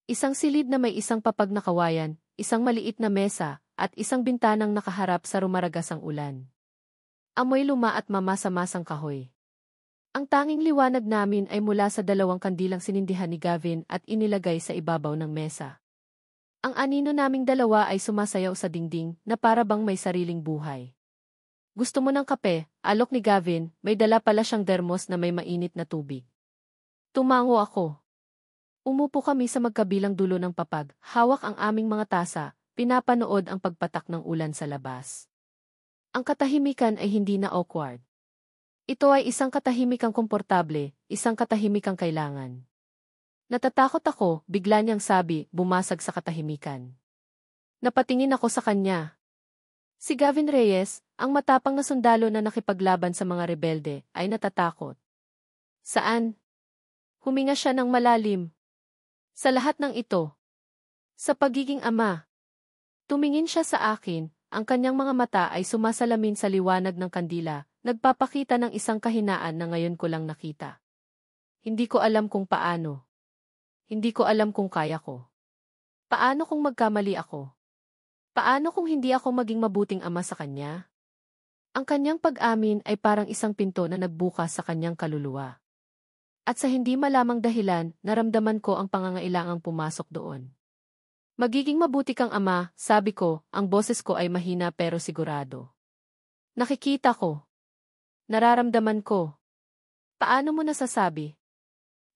Isang silid na may isang papag na kawayan, isang maliit na mesa, at isang bintanang nakaharap sa rumaragasang ulan. Amoy luma at mamasa-masang kahoy. Ang tanging liwanag namin ay mula sa 2 kandilang sinindihan ni Gavin at inilagay sa ibabaw ng mesa. Ang anino naming 2 ay sumasayaw sa dingding na para bang may sariling buhay. Gusto mo ng kape? Alok ni Gavin, may dala pala siyang dermos na may mainit na tubig. Tumango ako. Umupo kami sa magkabilang dulo ng papag, hawak ang aming mga tasa, pinapanood ang pagpatak ng ulan sa labas. Ang katahimikan ay hindi na awkward. Ito ay isang katahimikang komportable, isang katahimikang kailangan. Natatakot ako, bigla niyang sabi, bumasag sa katahimikan. Napatingin ako sa kanya. Si Gavin Reyes, ang matapang na sundalo na nakipaglaban sa mga rebelde, ay natatakot. Saan? Huminga siya ng malalim. Sa lahat ng ito. Sa pagiging ama. Tumingin siya sa akin, ang kanyang mga mata ay sumasalamin sa liwanag ng kandila, nagpapakita ng isang kahinaan na ngayon ko lang nakita. Hindi ko alam kung paano. Hindi ko alam kung kaya ko. Paano kung magkamali ako? Paano kung hindi ako maging mabuting ama sa kanya? Ang kanyang pag-amin ay parang isang pinto na nagbukas sa kanyang kaluluwa. At sa hindi malamang dahilan, naramdaman ko ang pangangailangang pumasok doon. Magiging mabuti kang ama, sabi ko, ang boses ko ay mahina pero sigurado. Nakikita ko. Nararamdaman ko. Paano mo nasasabi?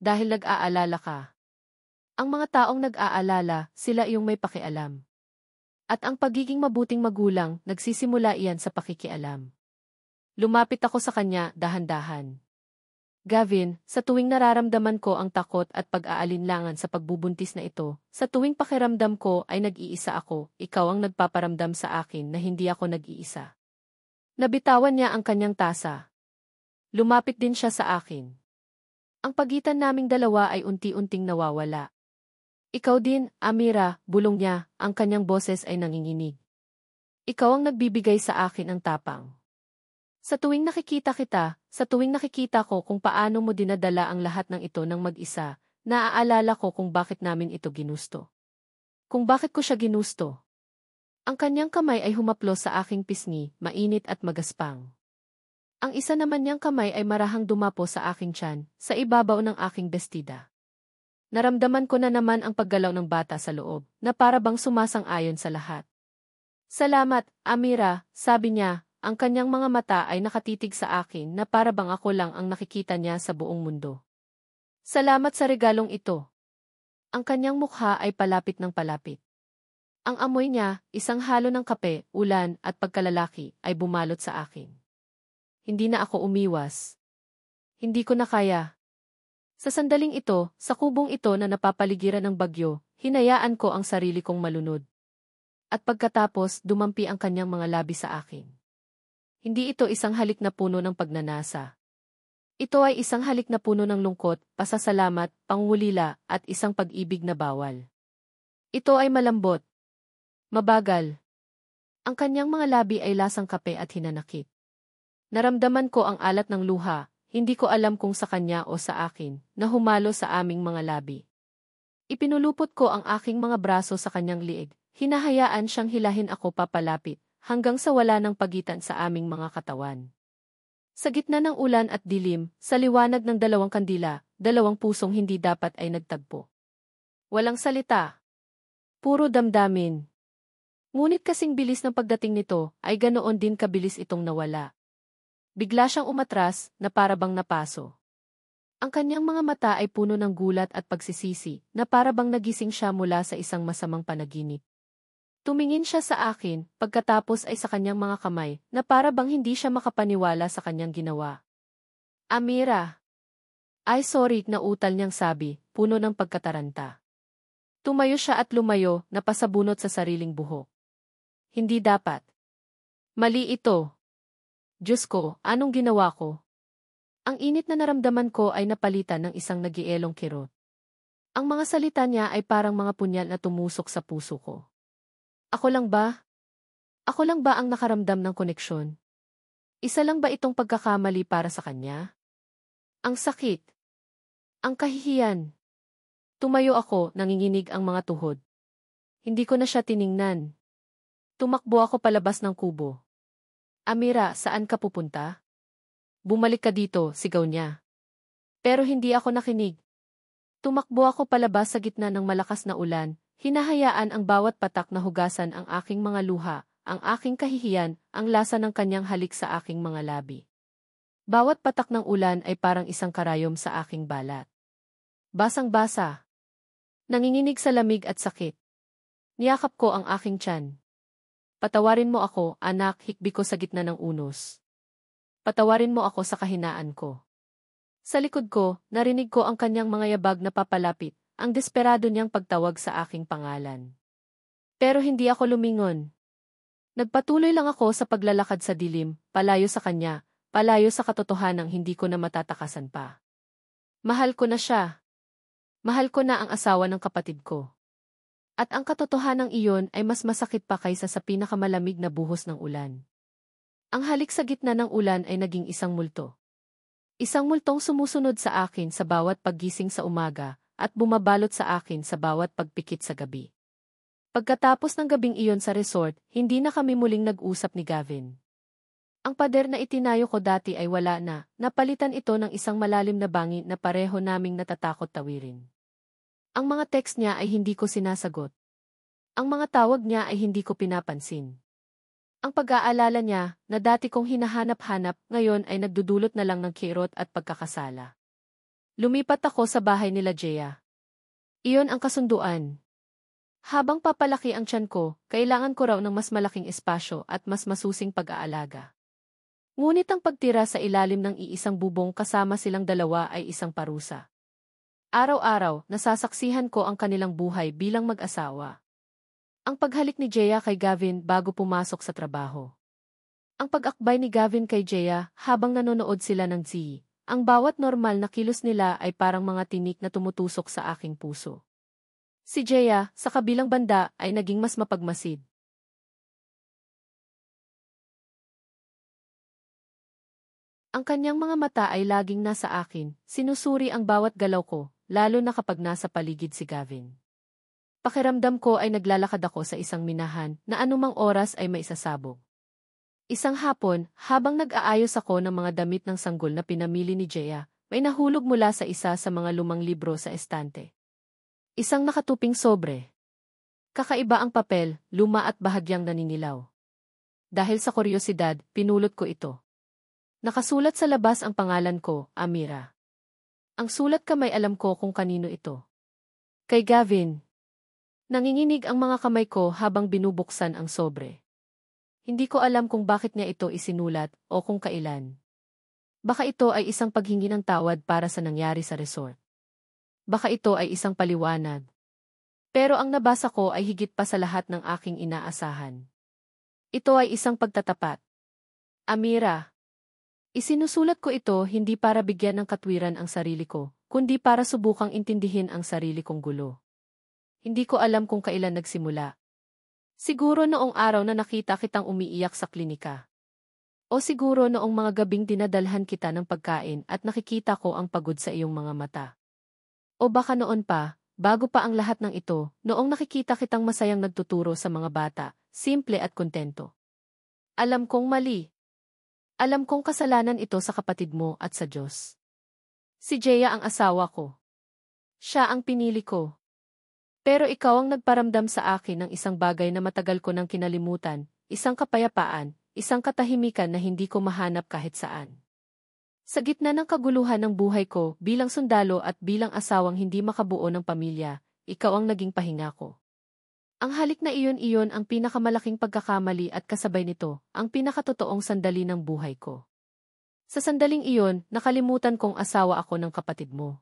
Dahil nag-aalala ka. Ang mga taong nag-aalala, sila iyong may pakialam. At ang pagiging mabuting magulang, nagsisimula iyan sa pakikialam. Lumapit ako sa kanya, dahan-dahan. Gavin, sa tuwing nararamdaman ko ang takot at pag-aalinlangan sa pagbubuntis na ito, sa tuwing pakiramdam ko ay nag-iisa ako, ikaw ang nagpaparamdam sa akin na hindi ako nag-iisa. Nabitawan niya ang kanyang tasa. Lumapit din siya sa akin. Ang pagitan naming dalawa ay unti-unting nawawala. Ikaw din, Amira, bulong niya, ang kanyang boses ay nanginginig. Ikaw ang nagbibigay sa akin ang tapang. Sa tuwing nakikita kita, sa tuwing nakikita ko kung paano mo dinadala ang lahat ng ito ng mag-isa, naaalala ko kung bakit namin ito ginusto. Kung bakit ko siya ginusto. Ang kanyang kamay ay humaplos sa aking pisngi, mainit at magaspang. Ang isa naman niyang kamay ay marahang dumapo sa aking tiyan, sa ibabaw ng aking bestida. Naramdaman ko na naman ang paggalaw ng bata sa loob, na para bang sumasang-ayon sa lahat. Salamat, Amira, sabi niya, ang kanyang mga mata ay nakatitig sa akin na para bang ako lang ang nakikita niya sa buong mundo. Salamat sa regalong ito. Ang kanyang mukha ay palapit ng palapit. Ang amoy niya, isang halo ng kape, ulan at pagkalalaki, ay bumalot sa akin. Hindi na ako umiwas. Hindi ko na kaya. Sa sandaling ito, sa kubong ito na napapaligiran ng bagyo, hinayaan ko ang sarili kong malunod. At pagkatapos, dumampi ang kanyang mga labi sa akin. Hindi ito isang halik na puno ng pagnanasa. Ito ay isang halik na puno ng lungkot, pasasalamat, pangungulila, at isang pag-ibig na bawal. Ito ay malambot. Mabagal. Ang kanyang mga labi ay lasang kape at hinanakit. Naramdaman ko ang alat ng luha. Hindi ko alam kung sa kanya o sa akin, na humalo sa aming mga labi. Ipinulupot ko ang aking mga braso sa kanyang liig, hinahayaan siyang hilahin ako papalapit, hanggang sa wala ng pagitan sa aming mga katawan. Sa gitna ng ulan at dilim, sa liwanag ng dalawang kandila, dalawang pusong hindi dapat ay nagtagpo. Walang salita. Puro damdamin. Ngunit kasing bilis ng pagdating nito, ay ganoon din kabilis itong nawala. Bigla siyang umatras, na para bang napaso. Ang kanyang mga mata ay puno ng gulat at pagsisisi, na para bang nagising siya mula sa isang masamang panaginip. Tumingin siya sa akin, pagkatapos ay sa kanyang mga kamay, na para bang hindi siya makapaniwala sa kanyang ginawa. Amira. Ay sorry, nautal niyang sabi, puno ng pagkataranta. Tumayo siya at lumayo, napasabunot sa sariling buhok. Hindi dapat. Mali ito. Diyos ko, anong ginawa ko? Ang init na naramdaman ko ay napalitan ng isang nagielong kirot. Ang mga salita niya ay parang mga punyal na tumusok sa puso ko. Ako lang ba? Ako lang ba ang nakaramdam ng koneksyon? Isa lang ba itong pagkakamali para sa kanya? Ang sakit. Ang kahihiyan. Tumayo ako, nanginginig ang mga tuhod. Hindi ko na siya tiningnan. Tumakbo ako palabas ng kubo. Amira, saan ka pupunta? Bumalik ka dito, sigaw niya. Pero hindi ako nakinig. Tumakbo ako palabas sa gitna ng malakas na ulan, hinahayaan ang bawat patak na hugasan ang aking mga luha, ang aking kahihiyan, ang lasa ng kanyang halik sa aking mga labi. Bawat patak ng ulan ay parang isang karayom sa aking balat. Basang-basa. Nanginginig sa lamig at sakit. Niyakap ko ang aking tiyan. Patawarin mo ako, anak, hikbi ko sa gitna ng unos. Patawarin mo ako sa kahinaan ko. Sa likod ko, narinig ko ang kanyang mga yabag na papalapit, ang desperado niyang pagtawag sa aking pangalan. Pero hindi ako lumingon. Nagpatuloy lang ako sa paglalakad sa dilim, palayo sa kanya, palayo sa katotohanang hindi ko na matatakasan pa. Mahal ko na siya. Mahal ko na ang asawa ng kapatid ko. At ang katotohanang iyon ay mas masakit pa kaysa sa pinakamalamig na buhos ng ulan. Ang halik sa gitna ng ulan ay naging isang multo. Isang multong sumusunod sa akin sa bawat paggising sa umaga at bumabalot sa akin sa bawat pagpikit sa gabi. Pagkatapos ng gabing iyon sa resort, hindi na kami muling nag-usap ni Gavin. Ang pader na itinayo ko dati ay wala na, napalitan ito ng isang malalim na bangin na pareho naming natatakot tawirin. Ang mga text niya ay hindi ko sinasagot. Ang mga tawag niya ay hindi ko pinapansin. Ang pag-aalala niya, na dati kong hinahanap-hanap, ngayon ay nagdudulot na lang ng kirot at pagkakasala. Lumipat ako sa bahay nila Jaya. Iyon ang kasunduan. Habang papalaki ang tiyan ko, kailangan ko raw ng mas malaking espasyo at mas masusing pag-aalaga. Ngunit ang pagtira sa ilalim ng iisang bubong kasama silang dalawa ay isang parusa. Araw-araw, nasasaksihan ko ang kanilang buhay bilang mag-asawa. Ang paghalik ni Jaya kay Gavin bago pumasok sa trabaho. Ang pag-akbay ni Gavin kay Jaya habang nanonood sila ng Z. Ang bawat normal na kilos nila ay parang mga tinik na tumutusok sa aking puso. Si Jaya, sa kabilang banda, ay naging mas mapagmasid. Ang kanyang mga mata ay laging nasa akin, sinusuri ang bawat galaw ko, lalo na kapag nasa paligid si Gavin. Pakiramdam ko ay naglalakad ako sa isang minahan na anumang oras ay maisasabog. Isang hapon, habang nag-aayos ako ng mga damit ng sanggol na pinamili ni Jaya, may nahulog mula sa isa sa mga lumang libro sa estante. Isang nakatuping sobre. Kakaiba ang papel, luma at bahagyang naninilaw. Dahil sa kuryosidad, pinulot ko ito. Nakasulat sa labas ang pangalan ko, Amira. Ang sulat kamay alam ko kung kanino ito. Kay Gavin. Nanginginig ang mga kamay ko habang binubuksan ang sobre. Hindi ko alam kung bakit niya ito isinulat o kung kailan. Baka ito ay isang paghingi ng tawad para sa nangyari sa resort. Baka ito ay isang paliwanag. Pero ang nabasa ko ay higit pa sa lahat ng aking inaasahan. Ito ay isang pagtatapat. Amira. Isinusulat ko ito hindi para bigyan ng katwiran ang sarili ko, kundi para subukang intindihin ang sarili kong gulo. Hindi ko alam kung kailan nagsimula. Siguro noong araw na nakita kitang umiiyak sa klinika. O siguro noong mga gabing dinadalhan kita ng pagkain at nakikita ko ang pagod sa iyong mga mata. O baka noon pa, bago pa ang lahat ng ito, noong nakikita kitang masayang nagtuturo sa mga bata, simple at kontento. Alam kong mali. Alam kong kasalanan ito sa kapatid mo at sa Diyos. Si Jaya ang asawa ko. Siya ang pinili ko. Pero ikaw ang nagparamdam sa akin ng isang bagay na matagal ko nang kinalimutan, isang kapayapaan, isang katahimikan na hindi ko mahanap kahit saan. Sa gitna ng kaguluhan ng buhay ko bilang sundalo at bilang asawang hindi makabuo ng pamilya, ikaw ang naging pahinga ko. Ang halik na iyon ang pinakamalaking pagkakamali at kasabay nito, ang pinakatotoong sandali ng buhay ko. Sa sandaling iyon, nakalimutan kong asawa ako ng kapatid mo.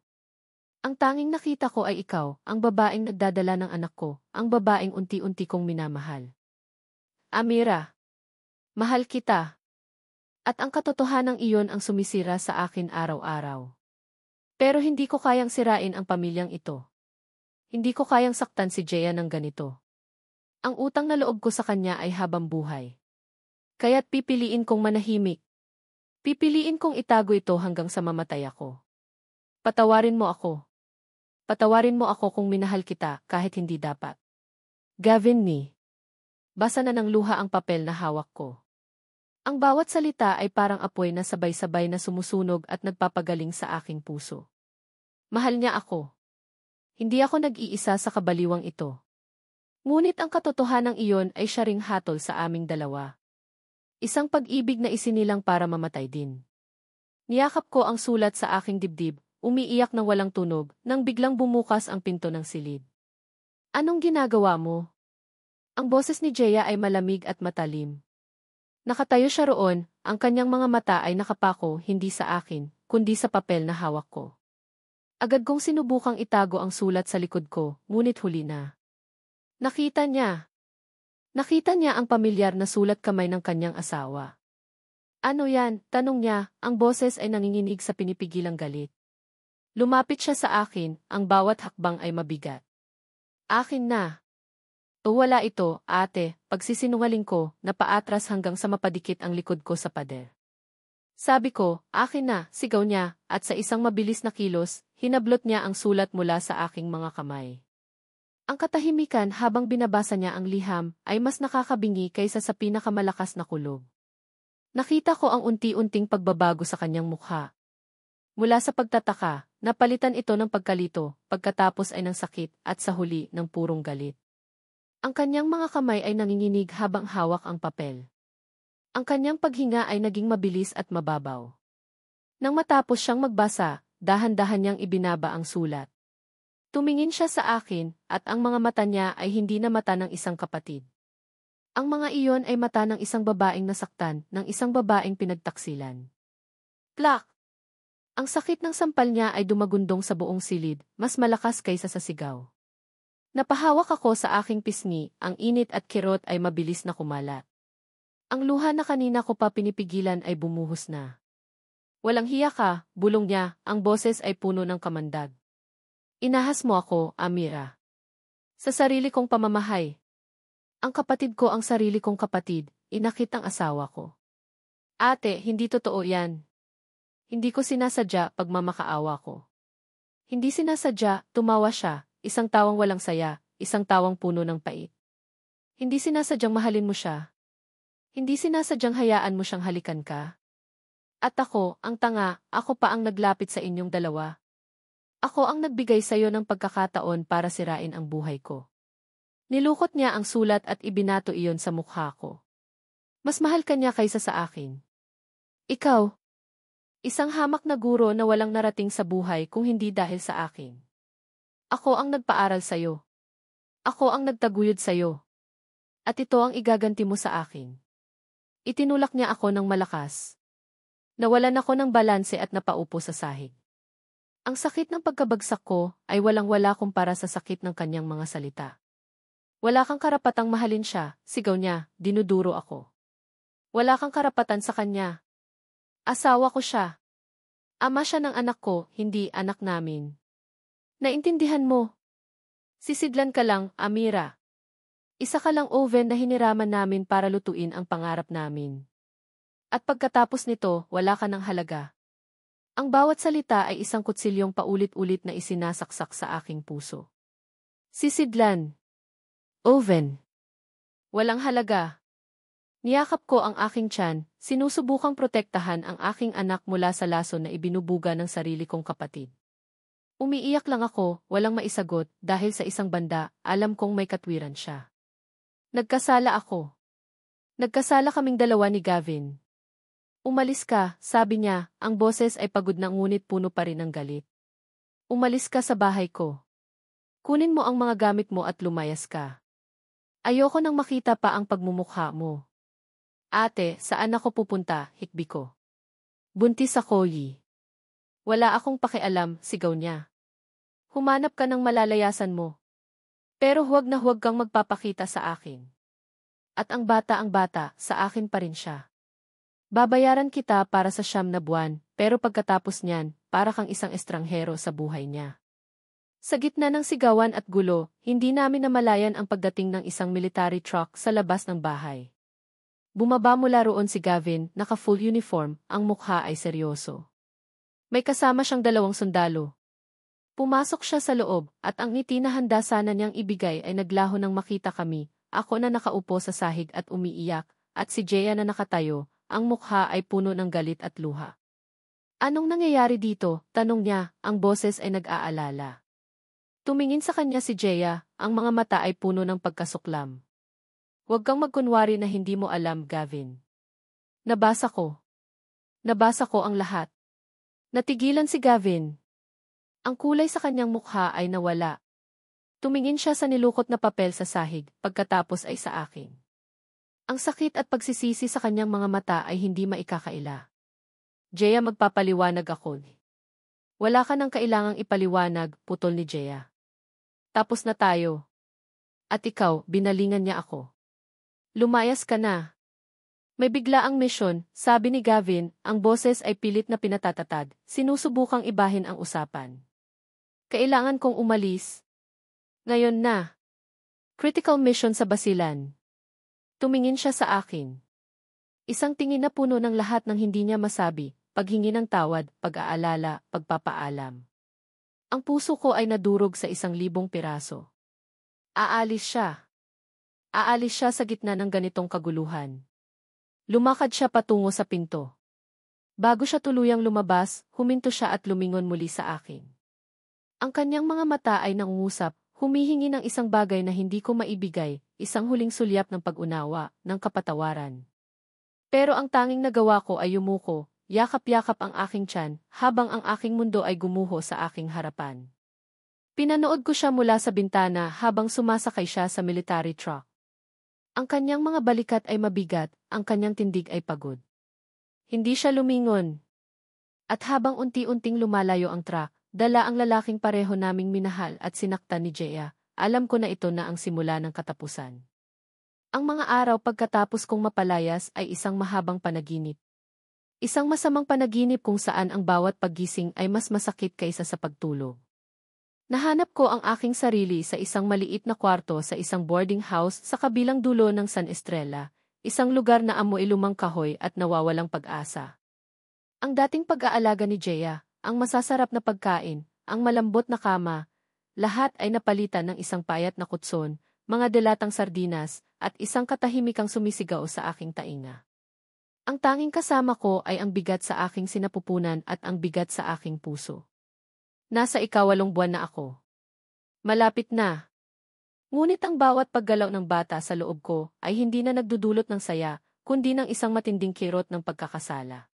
Ang tanging nakita ko ay ikaw, ang babaeng nagdadala ng anak ko, ang babaeng unti-unti kong minamahal. Amira, mahal kita. At ang katotohanang iyon ang sumisira sa akin araw-araw. Pero hindi ko kayang sirain ang pamilyang ito. Hindi ko kayang saktan si Jaya ng ganito. Ang utang na loob ko sa kanya ay habang buhay. Kaya't pipiliin kong manahimik. Pipiliin kong itago ito hanggang sa mamatay ako. Patawarin mo ako. Patawarin mo ako kung minahal kita kahit hindi dapat. Gavin ni. Basa na ng luha ang papel na hawak ko. Ang bawat salita ay parang apoy na sabay-sabay na sumusunog at nagpapagaling sa aking puso. Mahal niya ako. Hindi ako nag-iisa sa kabaliwang ito. Ngunit ang katotohanang iyon ay siya ring hatol sa aming dalawa. Isang pag-ibig na isinilang para mamatay din. Niyakap ko ang sulat sa aking dibdib, umiiyak ng walang tunog, nang biglang bumukas ang pinto ng silid. Anong ginagawa mo? Ang boses ni Jaya ay malamig at matalim. Nakatayo siya roon, ang kanyang mga mata ay nakapako hindi sa akin, kundi sa papel na hawak ko. Agad kong sinubukang itago ang sulat sa likod ko, ngunit huli na. Nakita niya. Nakita niya ang pamilyar na sulat kamay ng kanyang asawa. Ano yan? Tanong niya, ang boses ay nanginginig sa pinipigilang galit. Lumapit siya sa akin, ang bawat hakbang ay mabigat. Akin na. O wala ito, ate, pagsisinungaling ko, napaatras hanggang sa mapadikit ang likod ko sa pader. Sabi ko, akin na, sigaw niya, at sa isang mabilis na kilos, hinablot niya ang sulat mula sa aking mga kamay. Ang katahimikan habang binabasa niya ang liham ay mas nakakabingi kaysa sa pinakamalakas na kulob. Nakita ko ang unti-unting pagbabago sa kanyang mukha. Mula sa pagtataka, napalitan ito ng pagkalito, pagkatapos ay ng sakit at sa huli ng purong galit. Ang kanyang mga kamay ay nanginginig habang hawak ang papel. Ang kanyang paghinga ay naging mabilis at mababaw. Nang matapos siyang magbasa, dahan-dahan niyang ibinaba ang sulat. Tumingin siya sa akin, at ang mga mata niya ay hindi na mata ng isang kapatid. Ang mga iyon ay mata ng isang babaeng nasaktan, ng isang babaeng pinagtaksilan. Plak! Ang sakit ng sampal niya ay dumagundong sa buong silid, mas malakas kaysa sa sigaw. Napahawak ako sa aking pisngi, ang init at kirot ay mabilis na kumalat. Ang luha na kanina ko pa pinipigilan ay bumuhos na. Walang hiya ka, bulong niya, ang boses ay puno ng kamandag. Inahas mo ako, Amira. Sa sarili kong pamamahay. Ang kapatid ko ang sarili kong kapatid, inakit ang asawa ko. Ate, hindi totoo yan. Hindi ko sinasadya pagmamakaawa ko. Hindi sinasadya, tumawa siya. Isang tawang walang saya, isang tawang puno ng pait. Hindi sinasadyang mahalin mo siya. Hindi sinasadyang hayaan mo siyang halikan ka. At ako, ang tanga, ako pa ang naglapit sa inyong dalawa. Ako ang nagbigay sa iyo ng pagkakataon para sirain ang buhay ko. Nilukot niya ang sulat at ibinato iyon sa mukha ko. Mas mahal ka niya kaysa sa akin. Ikaw, isang hamak na guro na walang narating sa buhay kung hindi dahil sa akin. Ako ang nagpaaral sa'yo. Ako ang nagtaguyod sa'yo. At ito ang igaganti mo sa akin. Itinulak niya ako ng malakas. Nawalan ako ng balanse at napaupo sa sahig. Ang sakit ng pagkabagsak ko ay walang-wala kumpara sa sakit ng kanyang mga salita. Wala kang karapatang mahalin siya, sigaw niya, dinuduro ako. Wala kang karapatan sa kanya. Asawa ko siya. Ama siya ng anak ko, hindi anak namin. Naintindihan mo? Sisidlan ka lang, Amira. Isa ka lang oven na hiniraman namin para lutuin ang pangarap namin. At pagkatapos nito, wala ka ng halaga. Ang bawat salita ay isang kutsilyong paulit-ulit na isinasaksak sa aking puso. Sisidlan. Oven. Walang halaga. Niyakap ko ang aking tiyan, sinusubukang protektahan ang aking anak mula sa laso na ibinubuga ng sarili kong kapatid. Umiiyak lang ako, walang maisagot, dahil sa isang banda, alam kong may katwiran siya. Nagkasala ako. Nagkasala kaming dalawa ni Gavin. Umalis ka, sabi niya, ang boses ay pagod na ngunit puno pa rin ng galit. Umalis ka sa bahay ko. Kunin mo ang mga gamit mo at lumayas ka. Ayoko nang makita pa ang pagmumukha mo. Ate, saan ako pupunta, hikbi ko. Buntis ako, Yi. Wala akong pakialam, sigaw niya. Humanap ka ng malalayasan mo. Pero huwag na huwag kang magpapakita sa akin. At ang bata, sa akin pa rin siya. Babayaran kita para sa 9 na buwan, pero pagkatapos niyan, para kang isang estranghero sa buhay niya. Sa gitna ng sigawan at gulo, hindi namin namalayan ang pagdating ng isang military truck sa labas ng bahay. Bumaba mula roon si Gavin, naka-full uniform, ang mukha ay seryoso. May kasama siyang 2 sundalo. Pumasok siya sa loob, at ang ngiti na handa sana niyang ibigay ay naglaho nang makita kami, ako na nakaupo sa sahig at umiiyak, at si Jeya na nakatayo, ang mukha ay puno ng galit at luha. Anong nangyayari dito? Tanong niya, ang boses ay nag-aalala. Tumingin sa kanya si Jeya, ang mga mata ay puno ng pagkasuklam. Huwag kang magkunwari na hindi mo alam, Gavin. Nabasa ko. Nabasa ko ang lahat. Natigilan si Gavin. Ang kulay sa kanyang mukha ay nawala. Tumingin siya sa nilukot na papel sa sahig, pagkatapos ay sa akin. Ang sakit at pagsisisi sa kanyang mga mata ay hindi maikakaila. Jeya, magpapaliwanag ako. Wala ka nang kailangang ipaliwanag, putol ni Jeya. Tapos na tayo. At ikaw, binalingan niya ako. Lumayas ka na. May biglaang misyon, sabi ni Gavin, ang boses ay pilit na pinatatatad, sinusubukang ibahin ang usapan. Kailangan kong umalis. Ngayon na. Critical mission sa Basilan. Tumingin siya sa akin. Isang tingin na puno ng lahat ng hindi niya masabi, paghingi ng tawad, pag-aalala, pagpapaalam. Ang puso ko ay nadurog sa 1,000 piraso. Aalis siya. Aalis siya sa gitna ng ganitong kaguluhan. Lumakad siya patungo sa pinto. Bago siya tuluyang lumabas, huminto siya at lumingon muli sa akin. Ang kanyang mga mata ay nangungusap, humihingi ng isang bagay na hindi ko maibigay, isang huling sulyap ng pag-unawa, ng kapatawaran. Pero ang tanging nagawa ko ay yumuko, yakap-yakap ang aking tiyan, habang ang aking mundo ay gumuho sa aking harapan. Pinanood ko siya mula sa bintana habang sumasakay siya sa military truck. Ang kanyang mga balikat ay mabigat, ang kanyang tindig ay pagod. Hindi siya lumingon. At habang unti-unting lumalayo ang truck, dala ang lalaking pareho naming minahal at sinaktan ni Jaya, alam ko na ito na ang simula ng katapusan. Ang mga araw pagkatapos kong mapalayas ay isang mahabang panaginip. Isang masamang panaginip kung saan ang bawat paggising ay mas masakit kaysa sa pagtulog. Nahanap ko ang aking sarili sa isang maliit na kwarto sa isang boarding house sa kabilang dulo ng San Estrella, isang lugar na amoy lumang kahoy at nawawalang pag-asa. Ang dating pag-aalaga ni Jaya, ang masasarap na pagkain, ang malambot na kama, lahat ay napalitan ng isang payat na kutson, mga delatang sardinas, at isang katahimikang sumisigaw sa aking tainga. Ang tanging kasama ko ay ang bigat sa aking sinapupunan at ang bigat sa aking puso. Nasa 8 buwan na ako. Malapit na. Ngunit ang bawat paggalaw ng bata sa loob ko ay hindi na nagdudulot ng saya, kundi ng isang matinding kirot ng pagkakasala.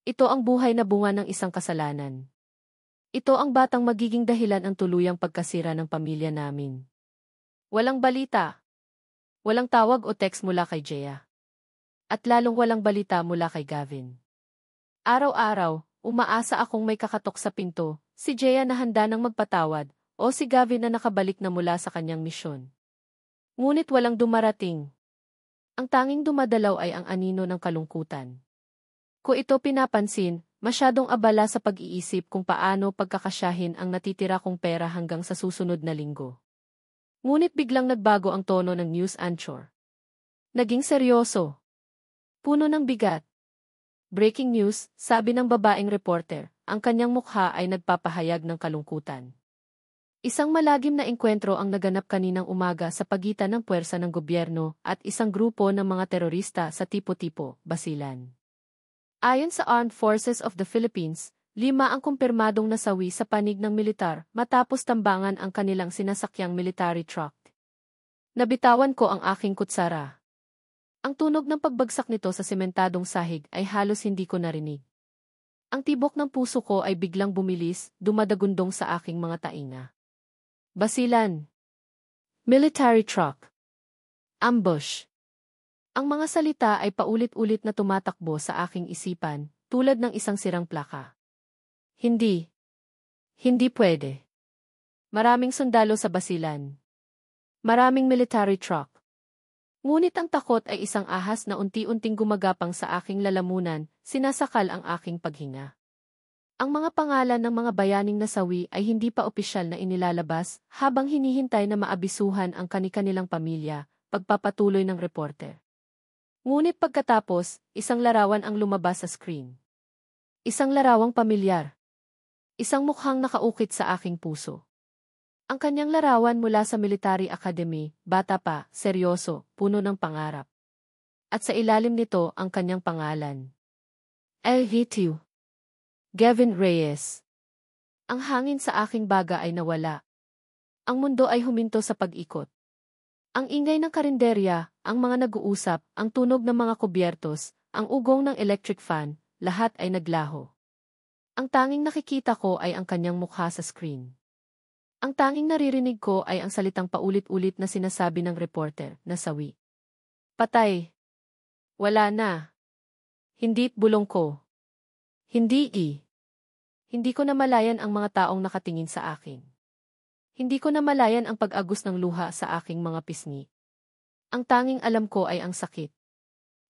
Ito ang buhay na bunga ng isang kasalanan. Ito ang batang magiging dahilan ng tuluyang pagkasira ng pamilya namin. Walang balita. Walang tawag o text mula kay Jaya. At lalong walang balita mula kay Gavin. Araw-araw, umaasa akong may kakatok sa pinto, si Jaya na handa nang magpatawad, o si Gavin na nakabalik na mula sa kanyang misyon. Ngunit walang dumarating. Ang tanging dumadalaw ay ang anino ng kalungkutan. Ko ito pinapansin, masyadong abala sa pag-iisip kung paano pagkakasyahin ang natitira kong pera hanggang sa susunod na linggo. Ngunit biglang nagbago ang tono ng news anchor. Naging seryoso. Puno ng bigat. Breaking news, sabi ng babaeng reporter, ang kanyang mukha ay nagpapahayag ng kalungkutan. Isang malagim na engkwentro ang naganap kaninang umaga sa pagitan ng puwersa ng gobyerno at isang grupo ng mga terorista sa Tipo-Tipo, Basilan. Ayon sa Armed Forces of the Philippines, 5 ang kumpirmadong nasawi sa panig ng militar matapos tambangan ang kanilang sinasakyang military truck. Nabitawan ko ang aking kutsara. Ang tunog ng pagbagsak nito sa sementadong sahig ay halos hindi ko narinig. Ang tibok ng puso ko ay biglang bumilis, dumadagundong sa aking mga tainga. Basilan. Military truck. Ambush. Ang mga salita ay paulit-ulit na tumatakbo sa aking isipan, tulad ng isang sirang plaka. Hindi. Hindi pwede. Maraming sundalo sa Basilan. Maraming military truck. Ngunit ang takot ay isang ahas na unti-unting gumagapang sa aking lalamunan, sinasakal ang aking paghinga. Ang mga pangalan ng mga bayaning nasawi ay hindi pa opisyal na inilalabas habang hinihintay na maabisuhan ang kani-kanilang pamilya, pagpapatuloy ng reporter. Ngunit pagkatapos, isang larawan ang lumabas sa screen. Isang larawang pamilyar. Isang mukhang nakaukit sa aking puso. Ang kanyang larawan mula sa Military Academy, bata pa, seryoso, puno ng pangarap. At sa ilalim nito ang kanyang pangalan. I hate you. Gavin Reyes. Ang hangin sa aking baga ay nawala. Ang mundo ay huminto sa pag-ikot. Ang ingay ng karinderya, ang mga nag-uusap, ang tunog ng mga kubyertos, ang ugong ng electric fan, lahat ay naglaho. Ang tanging nakikita ko ay ang kanyang mukha sa screen. Ang tanging naririnig ko ay ang salitang paulit-ulit na sinasabi ng reporter, nasawi. Patay. Wala na. Hindi't bulong ko. Hindi. Hindi ko namalayan ang mga taong nakatingin sa akin. Hindi ko namalayan ang pag-agos ng luha sa aking mga pisngi. Ang tanging alam ko ay ang sakit.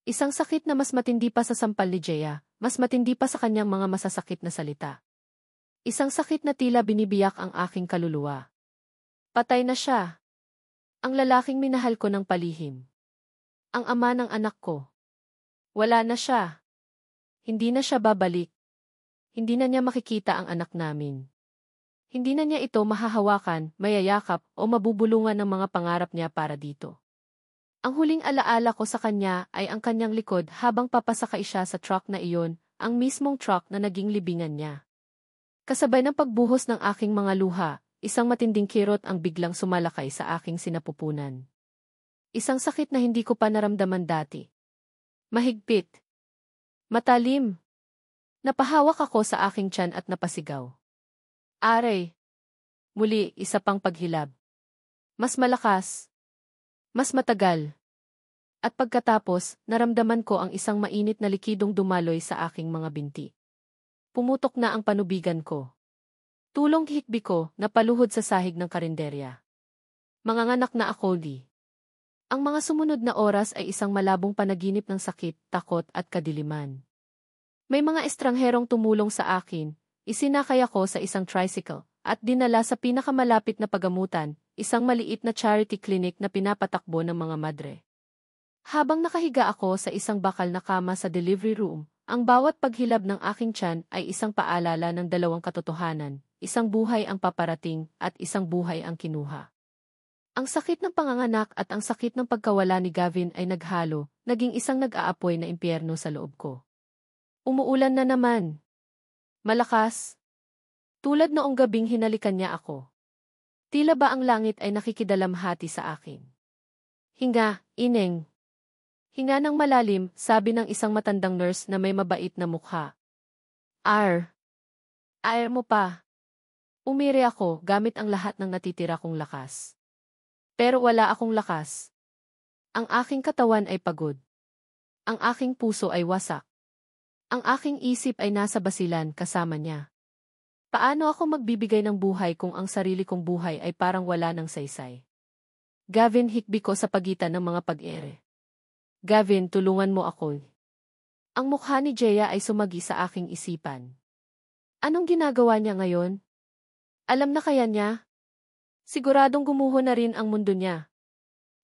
Isang sakit na mas matindi pa sa sampal ni Jeya, mas matindi pa sa kanyang mga masasakit na salita. Isang sakit na tila binibiyak ang aking kaluluwa. Patay na siya. Ang lalaking minahal ko ng palihim. Ang ama ng anak ko. Wala na siya. Hindi na siya babalik. Hindi na niya makikita ang anak namin. Hindi na niya ito mahahawakan, mayayakap, o mabubulungan ng mga pangarap niya para dito. Ang huling alaala ko sa kanya ay ang kanyang likod habang papasakay siya sa truck na iyon, ang mismong truck na naging libingan niya. Kasabay ng pagbuhos ng aking mga luha, isang matinding kirot ang biglang sumalakay sa aking sinapupunan. Isang sakit na hindi ko pa naramdaman dati. Mahigpit. Matalim. Napahawak ako sa aking tiyan at napasigaw. Aray. Muli, isa pang paghilab. Mas malakas. Mas matagal. At pagkatapos, naramdaman ko ang isang mainit na likidong dumaloy sa aking mga binti. Pumutok na ang panubigan ko. Tulong hikbi ko, napaluhod sa sahig ng karinderya. Manganganak na ako di. Ang mga sumunod na oras ay isang malabong panaginip ng sakit, takot at kadiliman. May mga estrangherong tumulong sa akin, isinakay ako sa isang tricycle, at dinala sa pinakamalapit na pagamutan, isang maliit na charity clinic na pinapatakbo ng mga madre. Habang nakahiga ako sa isang bakal na kama sa delivery room, ang bawat paghilab ng aking tiyan ay isang paalala ng dalawang katotohanan, isang buhay ang paparating at isang buhay ang kinuha. Ang sakit ng panganganak at ang sakit ng pagkawala ni Gavin ay naghalo, naging isang nag-aapoy na impyerno sa loob ko. Umuulan na naman. Malakas. Tulad noong gabing hinalikan niya ako. Tila ba ang langit ay nakikidalamhati sa akin? Hinga, ineng. Hinga ng malalim, sabi ng isang matandang nurse na may mabait na mukha. Ar mo pa. Umiri ako gamit ang lahat ng natitira kong lakas. Pero wala akong lakas. Ang aking katawan ay pagod. Ang aking puso ay wasak. Ang aking isip ay nasa basilan kasama niya. Paano ako magbibigay ng buhay kung ang sarili kong buhay ay parang wala ng saysay? Gavin, hikbi ko sa pagitan ng mga pag-ere. Gavin, tulungan mo ako. Ang mukha ni Jeya ay sumagi sa aking isipan. Anong ginagawa niya ngayon? Alam na kaya niya? Siguradong gumuho na rin ang mundo niya.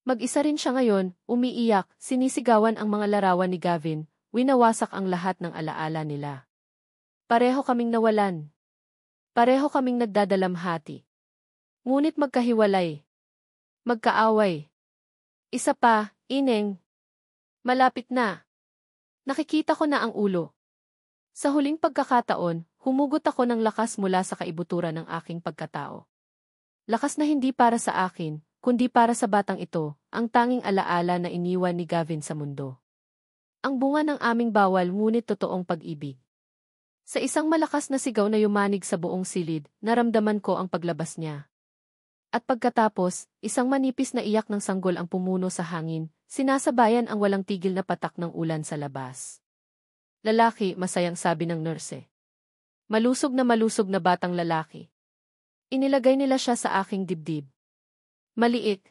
Mag-isa rin siya ngayon, umiiyak, sinisigawan ang mga larawan ni Gavin, winawasak ang lahat ng alaala nila. Pareho kaming nawalan. Pareho kaming nagdadalamhati. Ngunit magkahiwalay. Magkaaway. Isa pa, ineng. Malapit na. Nakikita ko na ang ulo. Sa huling pagkakataon, humugot ako ng lakas mula sa kaibuturan ng aking pagkatao. Lakas na hindi para sa akin, kundi para sa batang ito, ang tanging alaala na iniwan ni Gavin sa mundo. Ang bunga ng aming bawal ngunit totoong pag-ibig. Sa isang malakas na sigaw na yumanig sa buong silid, naramdaman ko ang paglabas niya. At pagkatapos, isang manipis na iyak ng sanggol ang pumuno sa hangin, sinasabayan ang walang tigil na patak ng ulan sa labas. Lalaki, masayang sabi ng nurse. Malusog na batang lalaki. Inilagay nila siya sa aking dibdib. Maliit.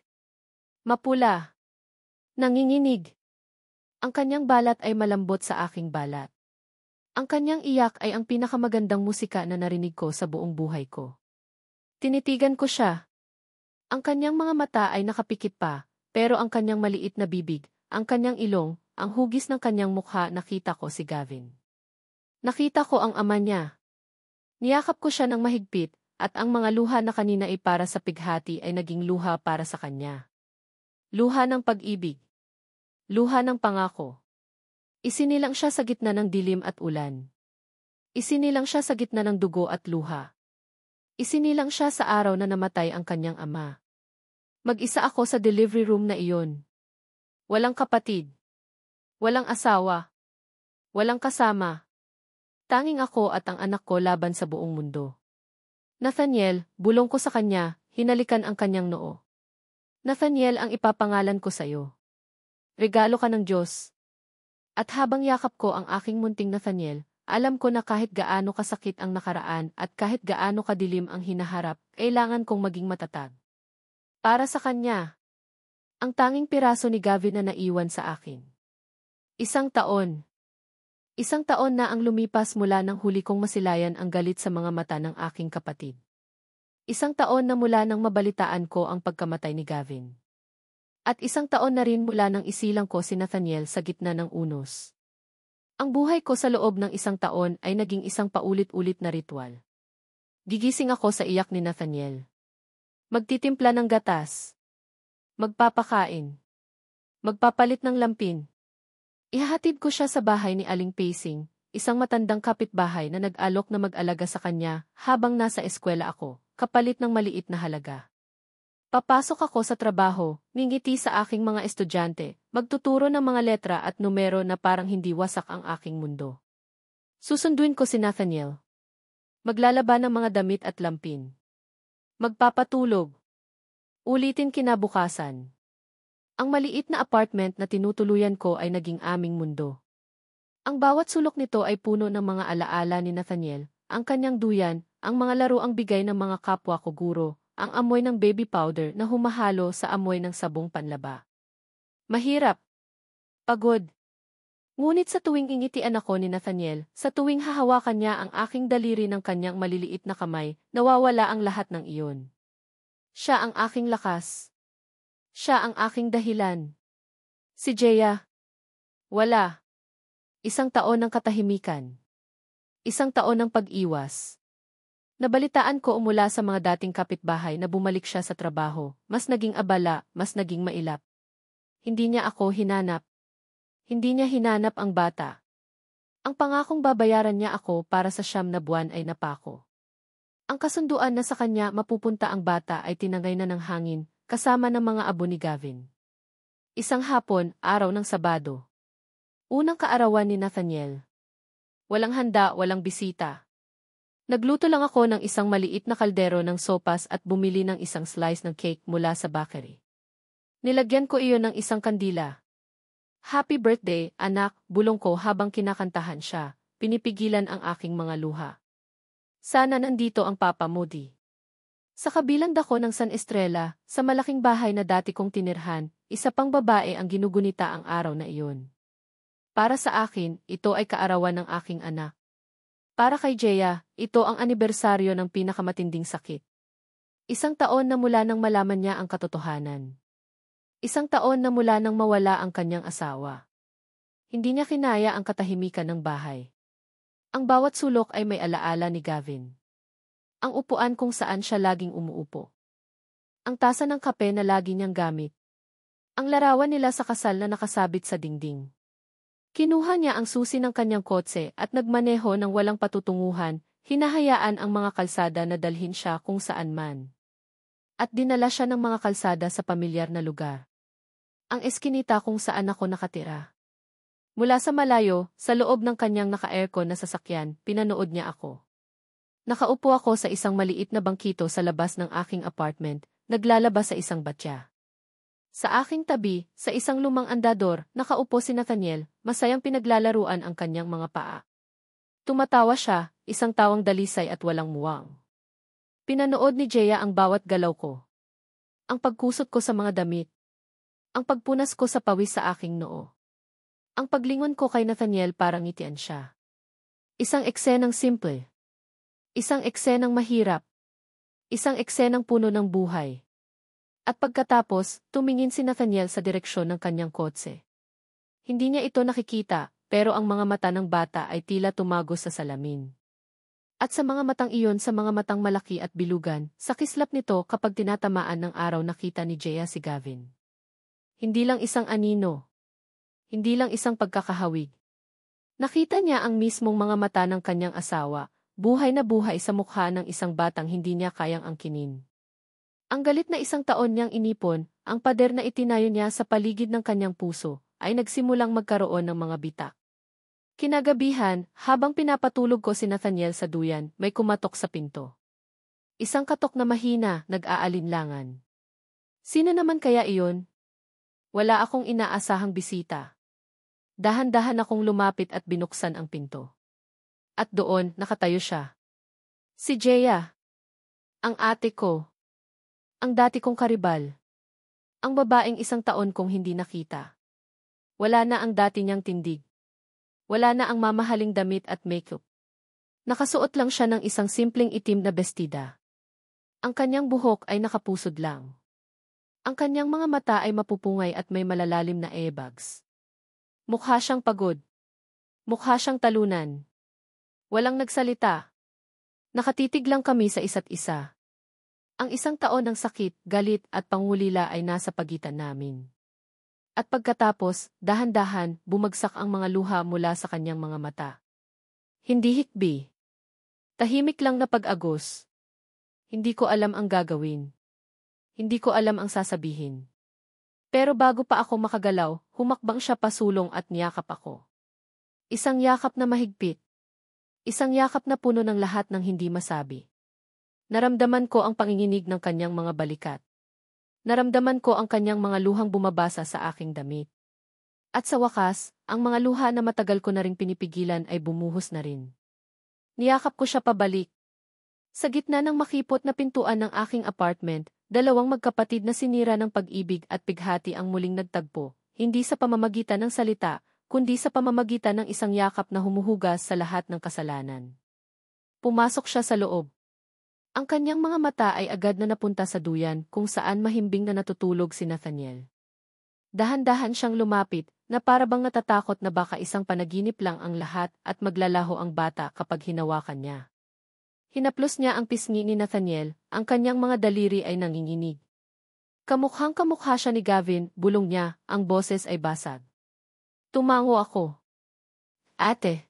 Mapula. Nanginginig. Ang kanyang balat ay malambot sa aking balat. Ang kanyang iyak ay ang pinakamagandang musika na narinig ko sa buong buhay ko. Tinitigan ko siya. Ang kanyang mga mata ay nakapikit pa, pero ang kanyang maliit na bibig, ang kanyang ilong, ang hugis ng kanyang mukha, nakita ko si Gavin. Nakita ko ang ama niya. Niyakap ko siya ng mahigpit, at ang mga luha na kanina ay para sa pighati ay naging luha para sa kanya. Luha ng pag-ibig. Luha ng pangako. Isinilang siya sa gitna ng dilim at ulan. Isinilang siya sa gitna ng dugo at luha. Isinilang siya sa araw na namatay ang kanyang ama. Mag-isa ako sa delivery room na iyon. Walang kapatid. Walang asawa. Walang kasama. Tanging ako at ang anak ko laban sa buong mundo. Nathaniel, bulong ko sa kanya, hinalikan ang kanyang noo. Nathaniel, ang ipapangalan ko sa'yo. Regalo ka ng Diyos. At habang yakap ko ang aking munting Nathaniel, alam ko na kahit gaano kasakit ang nakaraan at kahit gaano kadilim ang hinaharap, kailangan kong maging matatag. Para sa kanya. Ang tanging piraso ni Gavin na naiwan sa akin. 1 taon. 1 taon na ang lumipas mula nang huli kong masilayan ang galit sa mga mata ng aking kapatid. 1 taon na mula nang mabalitaan ko ang pagkamatay ni Gavin. At 1 taon na rin mula nang isilang ko si Nathaniel sa gitna ng unos. Ang buhay ko sa loob ng 1 taon ay naging isang paulit-ulit na ritual. Gigising ako sa iyak ni Nathaniel. Magtitimpla ng gatas. Magpapakain. Magpapalit ng lampin. Ihahatid ko siya sa bahay ni Aling Pacing, isang matandang kapitbahay na nag-alok na mag-alaga sa kanya habang nasa eskwela ako, kapalit ng maliit na halaga. Papasok ako sa trabaho, ngingiti sa aking mga estudyante, magtuturo ng mga letra at numero na parang hindi wasak ang aking mundo. Susunduin ko si Nathaniel. Maglalaba ng mga damit at lampin. Magpapatulog. Ulitin kinabukasan. Ang maliit na apartment na tinutuluyan ko ay naging aming mundo. Ang bawat sulok nito ay puno ng mga alaala ni Nathaniel, ang kanyang duyan, ang mga laruang bigay ng mga kapwa ko guro, ang amoy ng baby powder na humahalo sa amoy ng sabong panlaba. Mahirap. Pagod. Ngunit sa tuwing ingitian ako ni Nathaniel, sa tuwing hahawakan niya ang aking daliri ng kanyang maliliit na kamay, nawawala ang lahat ng iyon. Siya ang aking lakas. Siya ang aking dahilan. Si Jeya. Wala. 1 taon ng katahimikan. 1 taon ng pag-iwas. Nabalitaan ko mula sa mga dating kapitbahay na bumalik siya sa trabaho, mas naging abala, mas naging mailap. Hindi niya ako hinanap. Hindi niya hinanap ang bata. Ang pangakong babayaran niya ako para sa 9 na buwan ay napako. Ang kasunduan na sa kanya mapupunta ang bata ay tinangay na ng hangin, kasama ng mga abo ni Gavin. Isang hapon, araw ng Sabado. Unang kaarawan ni Nathaniel. Walang handa, walang bisita. Nagluto lang ako ng isang maliit na kaldero ng sopas at bumili ng isang slice ng cake mula sa bakery. Nilagyan ko iyon ng isang kandila. Happy birthday, anak, bulong ko habang kinakantahan siya, pinipigilan ang aking mga luha. Sana nandito ang Papa Moody. Sa kabilang dako ng San Estrella, sa malaking bahay na dati kong tinirhan, isa pang babae ang ginugunita ang araw na iyon. Para sa akin, ito ay kaarawan ng aking anak. Para kay Jeya, ito ang anibersaryo ng pinakamatinding sakit. 1 taon na mula nang malaman niya ang katotohanan. 1 taon na mula nang mawala ang kanyang asawa. Hindi niya kinaya ang katahimikan ng bahay. Ang bawat sulok ay may alaala ni Gavin. Ang upuan kung saan siya laging umuupo. Ang tasa ng kape na lagi niyang gamit. Ang larawan nila sa kasal na nakasabit sa dingding. Kinuha niya ang susi ng kanyang kotse at nagmaneho ng walang patutunguhan, hinahayaan ang mga kalsada na dalhin siya kung saan man. At dinala siya ng mga kalsada sa pamilyar na lugar. Ang eskinita kung saan ako nakatira. Mula sa malayo, sa loob ng kanyang naka-aircon na sasakyan, pinanood niya ako. Nakaupo ako sa isang maliit na bangkito sa labas ng aking apartment, naglalaba sa isang batya. Sa aking tabi, sa isang lumang andador, nakaupo si Nathaniel, masayang pinaglalaruan ang kanyang mga paa. Tumatawa siya, isang tawang dalisay at walang muwang. Pinanood ni Jeya ang bawat galaw ko. Ang pagkusot ko sa mga damit. Ang pagpunas ko sa pawis sa aking noo. Ang paglingon ko kay Nathaniel para ngitian siya. Isang eksenang simple. Isang eksenang mahirap. Isang eksenang puno ng buhay. At pagkatapos, tumingin si Nathaniel sa direksyon ng kanyang kotse. Hindi niya ito nakikita, pero ang mga mata ng bata ay tila tumagos sa salamin. At sa mga matang iyon sa mga matang malaki at bilugan, sa kislap nito kapag tinatamaan ng araw nakita ni Jeya si Gavin. Hindi lang isang anino. Hindi lang isang pagkakahawig. Nakita niya ang mismong mga mata ng kanyang asawa, buhay na buhay sa mukha ng isang batang hindi niya kayang angkinin. Ang galit na 1 taon niyang inipon, ang pader na itinayo niya sa paligid ng kanyang puso, ay nagsimulang magkaroon ng mga bitak. Kinagabihan, habang pinapatulog ko si Nathaniel sa duyan, may kumatok sa pinto. Isang katok na mahina, nag-aalinlangan. Sino naman kaya iyon? Wala akong inaasahang bisita. Dahan-dahan akong lumapit at binuksan ang pinto. At doon, nakatayo siya. Si Jeya. Ang ate ko. Ang dati kong karibal. Ang babaeng 1 taon kong hindi nakita. Wala na ang dati niyang tindig. Wala na ang mamahaling damit at makeup. Nakasuot lang siya ng isang simpleng itim na bestida. Ang kanyang buhok ay nakapusod lang. Ang kanyang mga mata ay mapupungay at may malalalim na earbags. Mukha siyang pagod. Mukha siyang talunan. Walang nagsalita. Nakatitig lang kami sa isa't isa. Ang 1 taon ng sakit, galit at pangulila ay nasa pagitan namin. At pagkatapos, dahan-dahan, bumagsak ang mga luha mula sa kanyang mga mata. Hindi hikbi. Tahimik lang na pag-agos. Hindi ko alam ang gagawin. Hindi ko alam ang sasabihin. Pero bago pa ako makagalaw, humakbang siya pasulong at niyakap ako. Isang yakap na mahigpit. Isang yakap na puno ng lahat ng hindi masabi. Naramdaman ko ang panginginig ng kanyang mga balikat. Naramdaman ko ang kanyang mga luhang bumabasa sa aking damit. At sa wakas, ang mga luha na matagal ko na ring pinipigilan ay bumuhos na rin. Niyakap ko siya pabalik. Sa gitna ng makipot na pintuan ng aking apartment, 2 magkapatid na sinira ng pag-ibig at bighati ang muling nagtagpo, hindi sa pamamagitan ng salita, kundi sa pamamagitan ng isang yakap na humuhugas sa lahat ng kasalanan. Pumasok siya sa loob. Ang kanyang mga mata ay agad na napunta sa duyan kung saan mahimbing na natutulog si Nathaniel. Dahan-dahan siyang lumapit, na parabang natatakot na baka isang panaginip lang ang lahat at maglalaho ang bata kapag hinawakan niya. Hinaplos niya ang pisngi ni Nathaniel, ang kanyang mga daliri ay nanginginig. Kamukhang-kamukha siya ni Gavin, bulong niya, ang boses ay basag. Tumango ako. Ate.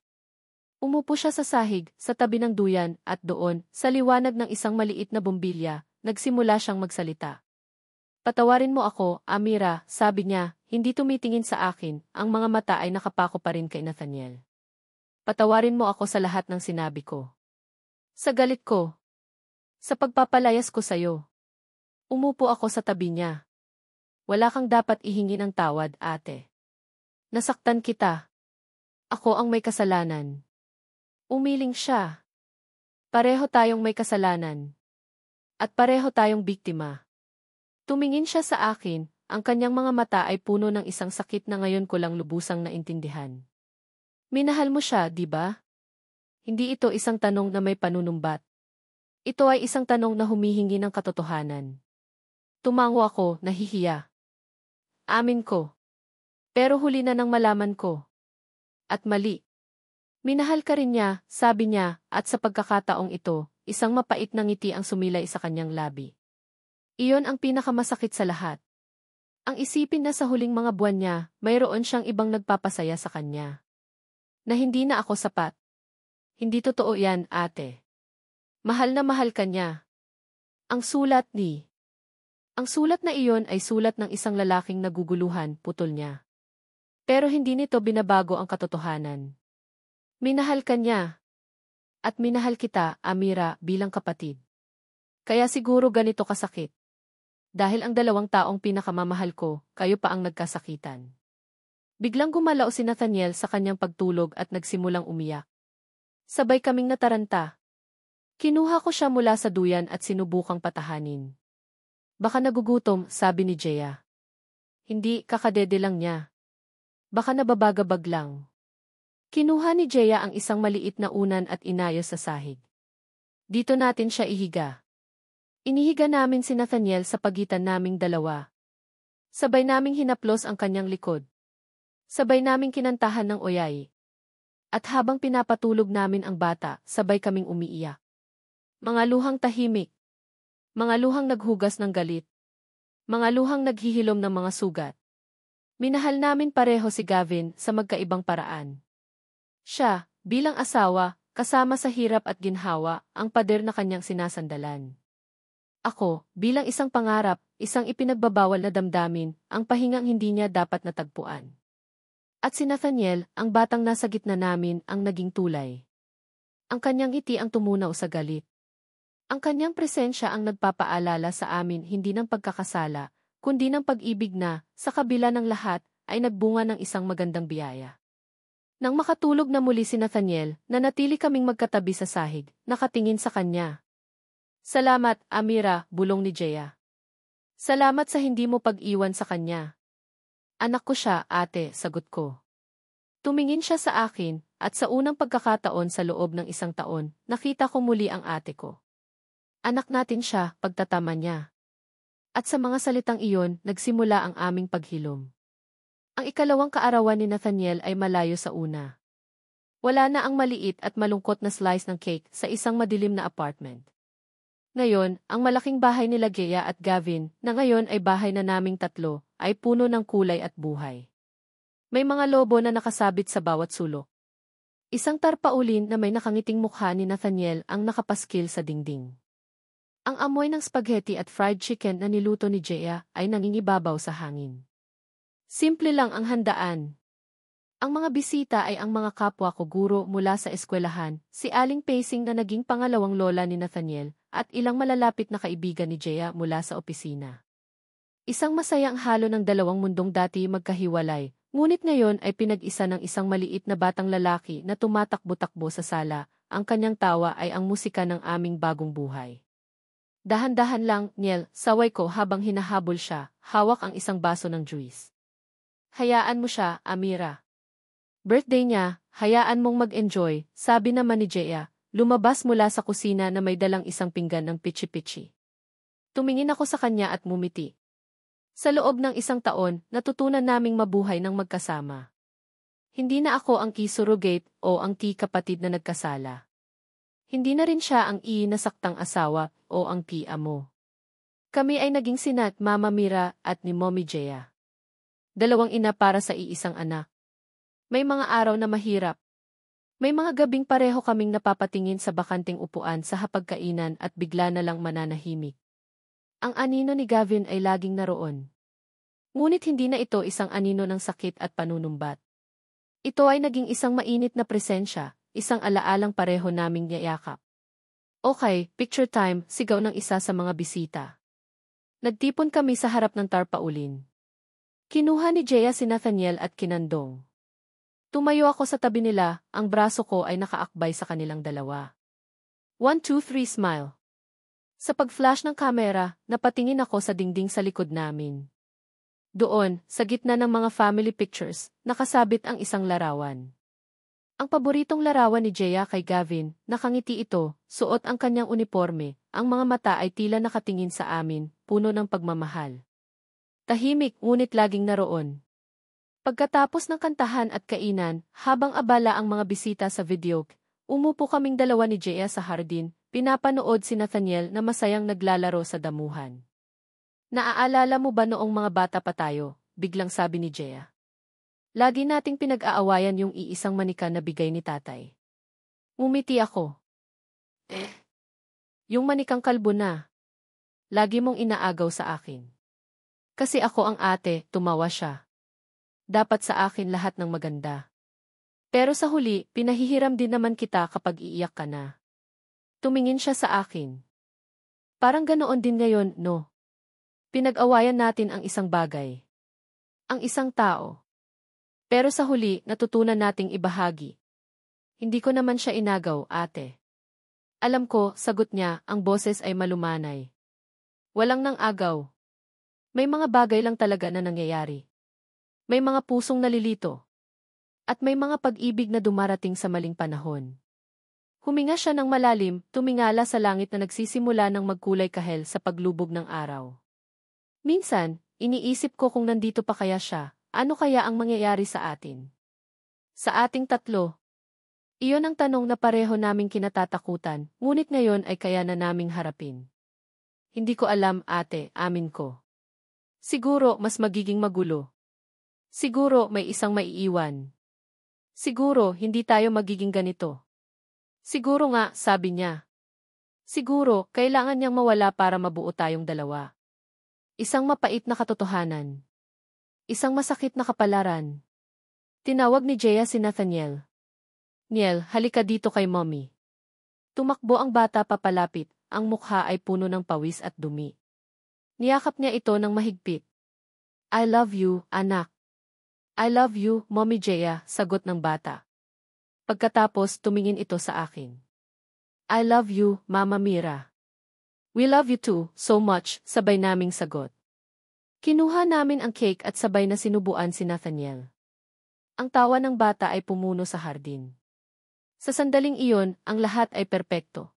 Umupo siya sa sahig, sa tabi ng duyan, at doon, sa liwanag ng isang maliit na bombilya, nagsimula siyang magsalita. Patawarin mo ako, Amira, sabi niya, hindi tumitingin sa akin, ang mga mata ay nakapako pa rin kay Nathaniel. Patawarin mo ako sa lahat ng sinabi ko. Sa galit ko. Sa pagpapalayas ko sa'yo. Umupo ako sa tabi niya. Wala kang dapat ihingi ng tawad, ate. Nasaktan kita. Ako ang may kasalanan. Umiling siya. Pareho tayong may kasalanan. At pareho tayong biktima. Tumingin siya sa akin, ang kanyang mga mata ay puno ng isang sakit na ngayon ko lang lubusang naintindihan. Minahal mo siya, di ba? Hindi ito isang tanong na may panunumbat. Ito ay isang tanong na humihingi ng katotohanan. Tumango ako, nahihiya. Amin ko. Pero huli na nang malaman ko. At mali. Minahal ka rin niya, sabi niya, at sa pagkakataong ito, isang mapait na ngiti ang sumilay sa kanyang labi. Iyon ang pinakamasakit sa lahat. Ang isipin na sa huling mga buwan niya, mayroon siyang ibang nagpapasaya sa kanya. Na hindi na ako sapat. Hindi totoo yan, ate. Mahal na mahal ka niya. Ang sulat na iyon ay sulat ng isang lalaking naguguluhan, putol niya. Pero hindi nito binabago ang katotohanan. Minahal ka niya. At minahal kita, Amira, bilang kapatid. Kaya siguro ganito kasakit. Dahil ang 2 taong pinakamamahal ko, kayo pa ang nagkasakitan. Biglang gumalaw si Nathaniel sa kanyang pagtulog at nagsimulang umiyak. Sabay kaming nataranta. Kinuha ko siya mula sa duyan at sinubukang patahanin. Baka nagugutom, sabi ni Jaya. Hindi, kakadede lang niya. Baka nababagabag lang. Kinuha ni Jaya ang isang maliit na unan at inayos sa sahig. Dito natin siya ihiga. Inihiga namin si Nathaniel sa pagitan naming 2. Sabay naming hinaplos ang kanyang likod. Sabay naming kinantahan ng oyay. At habang pinapatulog namin ang bata, sabay kaming umiiyak. Mga luhang tahimik. Mga luhang naghugas ng galit. Mga luhang naghihilom ng mga sugat. Minahal namin pareho si Gavin sa magkaibang paraan. Siya, bilang asawa, kasama sa hirap at ginhawa, ang pader na kanyang sinasandalan. Ako, bilang isang pangarap, isang ipinagbabawal na damdamin, ang pahingang hindi niya dapat natagpuan. At si Nathaniel, ang batang nasa gitna namin, ang naging tulay. Ang kanyang ngiti ang tumunaw sa galit. Ang kanyang presensya ang nagpapaalala sa amin hindi ng pagkakasala, kundi ng pag-ibig na, sa kabila ng lahat, ay nagbunga ng isang magandang biyaya. Nang makatulog na muli si Nathaniel, nanatili kaming magkatabi sa sahig, nakatingin sa kanya. Salamat, Amira, bulong ni Jaya. Salamat sa hindi mo pag-iwan sa kanya. Anak ko siya, ate, sagot ko. Tumingin siya sa akin, at sa unang pagkakataon sa loob ng 1 taon, nakita ko muli ang ate ko. Anak natin siya, pagtatama niya. At sa mga salitang iyon, nagsimula ang aming paghilom. Ang ikalawang kaarawan ni Nathaniel ay malayo sa una. Wala na ang maliit at malungkot na slice ng cake sa isang madilim na apartment. Ngayon, ang malaking bahay nila Gea at Gavin, na ngayon ay bahay na naming tatlo, ay puno ng kulay at buhay. May mga lobo na nakasabit sa bawat sulok. Isang tarpaulin na may nakangiting mukha ni Nathaniel ang nakapaskil sa dingding. Ang amoy ng spaghetti at fried chicken na niluto ni Gea ay nangingibabaw sa hangin. Simple lang ang handaan. Ang mga bisita ay ang mga kapwa ko guro mula sa eskwelahan, si Aling Pacing na naging pangalawang lola ni Nathaniel, at ilang malalapit na kaibigan ni Gea mula sa opisina. Isang masayang halo ng dalawang mundong dati magkahiwalay, ngunit ngayon ay pinag-isa ng isang maliit na batang lalaki na tumatakbo-takbo sa sala, ang kanyang tawa ay ang musika ng aming bagong buhay. Dahan-dahan lang, Niel, saway ko habang hinahabol siya, hawak ang isang baso ng juice. Hayaan mo siya, Amira. Birthday niya, hayaan mong mag-enjoy, sabi naman ni Gea, lumabas mula sa kusina na may dalang isang pinggan ng pichi-pichi. Tumingin ako sa kanya at mumiti. Sa loob ng 1 taon, natutunan naming mabuhay ng magkasama. Hindi na ako ang key-surrogate o ang key-kapatid na nagkasala. Hindi na rin siya ang nasaktang asawa o ang key-amo. Kami ay naging sina Mama Mira at ni Mommy Gea. Dalawang ina para sa iisang anak. May mga araw na mahirap. May mga gabing pareho kaming napapatingin sa bakanting upuan sa hapagkainan at bigla na lang mananahimik. Ang anino ni Gavin ay laging naroon. Ngunit hindi na ito isang anino ng sakit at panunumbat. Ito ay naging isang mainit na presensya, isang alaalang pareho naming yayakap. Okay, picture time, sigaw ng isa sa mga bisita. Nagtipon kami sa harap ng tarpaulin. Kinuha ni Gea si Nathaniel at kinandong. Tumayo ako sa tabi nila, ang braso ko ay nakaakbay sa kanilang dalawa. 1, 2, 3 smile. Sa pag-flash ng kamera, napatingin ako sa dingding sa likod namin. Doon, sa gitna ng mga family pictures, nakasabit ang isang larawan. Ang paboritong larawan ni Gea kay Gavin, nakangiti ito, suot ang kanyang uniforme, ang mga mata ay tila nakatingin sa amin, puno ng pagmamahal. Tahimik ngunit laging naroon. Pagkatapos ng kantahan at kainan, habang abala ang mga bisita sa videoke, umupo kaming dalawa ni Gea sa hardin, pinapanood si Nathaniel na masayang naglalaro sa damuhan. Naaalala mo ba noong mga bata pa tayo? Biglang sabi ni Gea. Lagi nating pinag-aawayan yung iisang manika na bigay ni tatay. Ngumiti ako. Yung manikang kalbo na. Lagi mong inaagaw sa akin. Kasi ako ang ate, tumawa siya. Dapat sa akin lahat ng maganda. Pero sa huli, pinahihiram din naman kita kapag iiyak ka na. Tumingin siya sa akin. Parang ganoon din ngayon, no? Pinag-awayan natin ang isang bagay. Ang isang tao. Pero sa huli, natutunan nating ibahagi. Hindi ko naman siya inagaw, ate. Alam ko, sagot niya, ang boses ay malumanay. Walang nang agaw. May mga bagay lang talaga na nangyayari. May mga pusong nalilito. At may mga pag-ibig na dumarating sa maling panahon. Huminga siya ng malalim, tumingala sa langit na nagsisimula ng magkulay kahel sa paglubog ng araw. Minsan, iniisip ko kung nandito pa kaya siya, ano kaya ang mangyayari sa atin? Sa ating tatlo. Iyon ang tanong na pareho naming kinatatakutan, ngunit ngayon ay kaya na naming harapin. Hindi ko alam, ate, amin ko. Siguro mas magiging magulo. Siguro may isang maiiwan. Siguro hindi tayo magiging ganito. Siguro nga, sabi niya. Siguro, kailangan niyang mawala para mabuo tayong dalawa. Isang mapait na katotohanan. Isang masakit na kapalaran. Tinawag ni Gea si Nathaniel. Niel, halika dito kay mommy. Tumakbo ang bata papalapit, ang mukha ay puno ng pawis at dumi. Niyakap niya ito ng mahigpit. I love you, anak. I love you, Mommy Gea, sagot ng bata. Pagkatapos tumingin ito sa akin. I love you, Mama Mira. We love you too, so much, sabay naming sagot. Kinuha namin ang cake at sabay na sinubuan si Nathaniel. Ang tawa ng bata ay pumuno sa hardin. Sa sandaling iyon, ang lahat ay perpekto.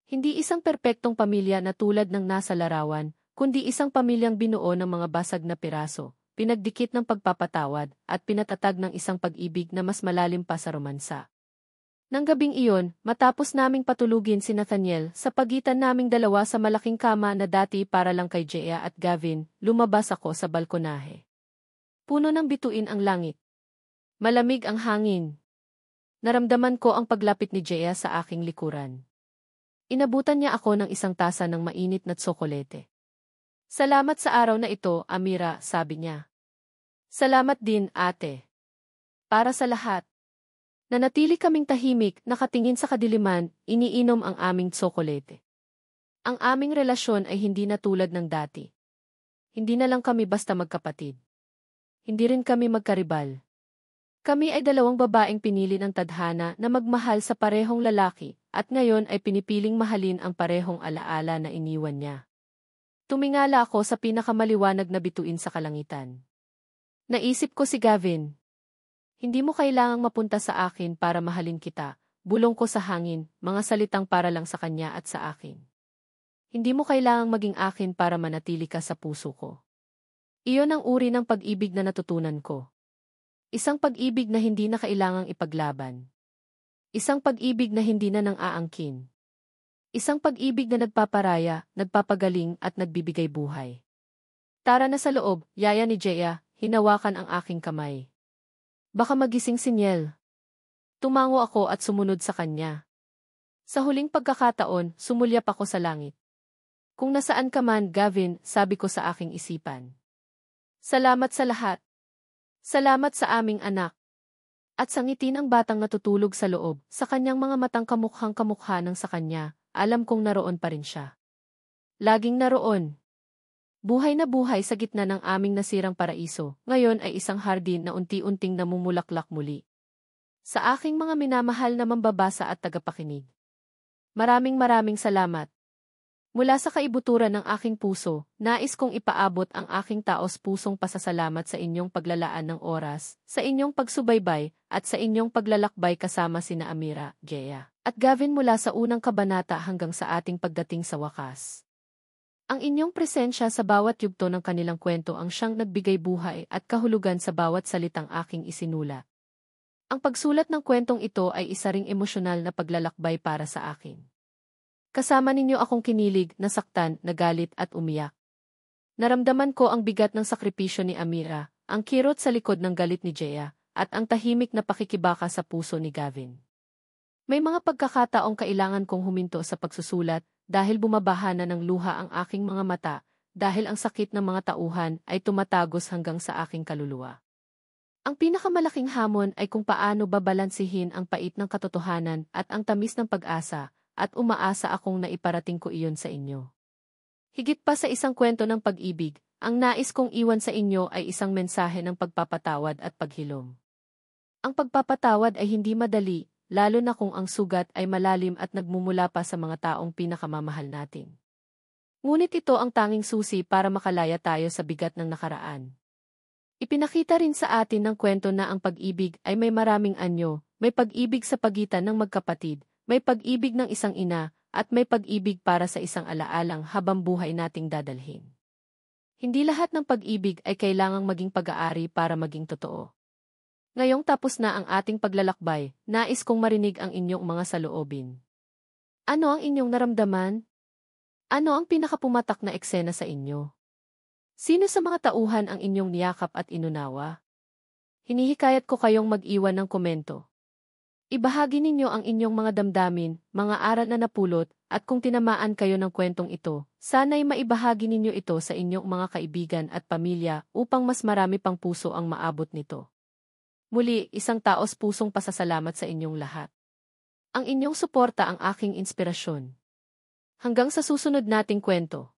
Hindi isang perpektong pamilya na tulad ng nasa larawan, kundi isang pamilyang binuo ng mga basag na piraso, pinagdikit ng pagpapatawad, at pinatatag ng isang pag-ibig na mas malalim pa sa romansa. Nang gabing iyon, matapos naming patulugin si Nathaniel sa pagitan naming dalawa sa malaking kama na dati para lang kay Jea at Gavin, lumabas ako sa balkonahe. Puno ng bituin ang langit. Malamig ang hangin. Naramdaman ko ang paglapit ni Jea sa aking likuran. Inabutan niya ako ng isang tasa ng mainit na tsokolete. Salamat sa araw na ito, Amira, sabi niya. Salamat din, ate. Para sa lahat. Nanatili kaming tahimik, nakatingin sa kadiliman, iniinom ang aming tsokolete. Ang aming relasyon ay hindi na tulad ng dati. Hindi na lang kami basta magkapatid. Hindi rin kami magkaribal. Kami ay dalawang babaeng pinili ng tadhana na magmahal sa parehong lalaki, at ngayon ay pinipiling mahalin ang parehong alaala na iniwan niya. Tumingala ako sa pinakamaliwanag na bituin sa kalangitan. Naisip ko si Gavin. Hindi mo kailangang mapunta sa akin para mahalin kita, bulong ko sa hangin, mga salitang para lang sa kanya at sa akin. Hindi mo kailangang maging akin para manatili ka sa puso ko. Iyon ang uri ng pag-ibig na natutunan ko. Isang pag-ibig na hindi na kailangang ipaglaban. Isang pag-ibig na hindi na nang aangkin. Isang pag-ibig na nagpaparaya, nagpapagaling at nagbibigay buhay. Tara na sa loob, yaya ni Jea, hinawakan ang aking kamay. Baka magising si Niel. Tumango ako at sumunod sa kanya. Sa huling pagkakataon, sumulyap ako sa langit. Kung nasaan ka man, Gavin, sabi ko sa aking isipan. Salamat sa lahat. Salamat sa aming anak. At sa ngiti ng batang natutulog sa loob, sa kanyang mga matang kamukhang kamukha ng sa kanya, alam kong naroon pa rin siya. Laging naroon. Buhay na buhay sa gitna ng aming nasirang paraiso, ngayon ay isang hardin na unti-unting namumulaklak muli. Sa aking mga minamahal na mambabasa at tagapakinig. Maraming salamat. Mula sa kaibuturan ng aking puso, nais kong ipaabot ang aking taos-pusong pasasalamat sa inyong paglalaan ng oras, sa inyong pagsubaybay, at sa inyong paglalakbay kasama sina Amira, Jea, at Gavin mula sa unang kabanata hanggang sa ating pagdating sa wakas. Ang inyong presensya sa bawat yugto ng kanilang kwento ang siyang nagbigay buhay at kahulugan sa bawat salitang aking isinulat. Ang pagsulat ng kwentong ito ay isa ring emosyonal na paglalakbay para sa akin. Kasama ninyo akong kinilig, nasaktan, nagalit at umiyak. Naramdaman ko ang bigat ng sakripisyo ni Amira, ang kirot sa likod ng galit ni Jea, at ang tahimik na pakikibaka sa puso ni Gavin. May mga pagkakataong kailangan kong huminto sa pagsusulat, dahil bumabaha na ng luha ang aking mga mata, dahil ang sakit ng mga tauhan ay tumatagos hanggang sa aking kaluluwa. Ang pinakamalaking hamon ay kung paano babalansihin ang pait ng katotohanan at ang tamis ng pag-asa, at umaasa akong naiparating ko iyon sa inyo. Higit pa sa isang kwento ng pag-ibig, ang nais kong iwan sa inyo ay isang mensahe ng pagpapatawad at paghilom. Ang pagpapatawad ay hindi madali, lalo na kung ang sugat ay malalim at nagmumula pa sa mga taong pinakamamahal natin. Ngunit ito ang tanging susi para makalaya tayo sa bigat ng nakaraan. Ipinakita rin sa atin ng kwento na ang pag-ibig ay may maraming anyo, may pag-ibig sa pagitan ng magkapatid, may pag-ibig ng isang ina, at may pag-ibig para sa isang alaalang habang buhay nating dadalhin. Hindi lahat ng pag-ibig ay kailangang maging pag-aari para maging totoo. Ngayong tapos na ang ating paglalakbay, nais kong marinig ang inyong mga saloobin. Ano ang inyong naramdaman? Ano ang pinakapumatak na eksena sa inyo? Sino sa mga tauhan ang inyong niyakap at inunawa? Hinihikayat ko kayong mag-iwan ng komento. Ibahagi ninyo ang inyong mga damdamin, mga aral na napulot, at kung tinamaan kayo ng kwentong ito, sana'y maibahagi ninyo ito sa inyong mga kaibigan at pamilya upang mas marami pang puso ang maabot nito. Muli, isang taos-pusong pasasalamat sa inyong lahat. Ang inyong suporta ang aking inspirasyon. Hanggang sa susunod nating kwento.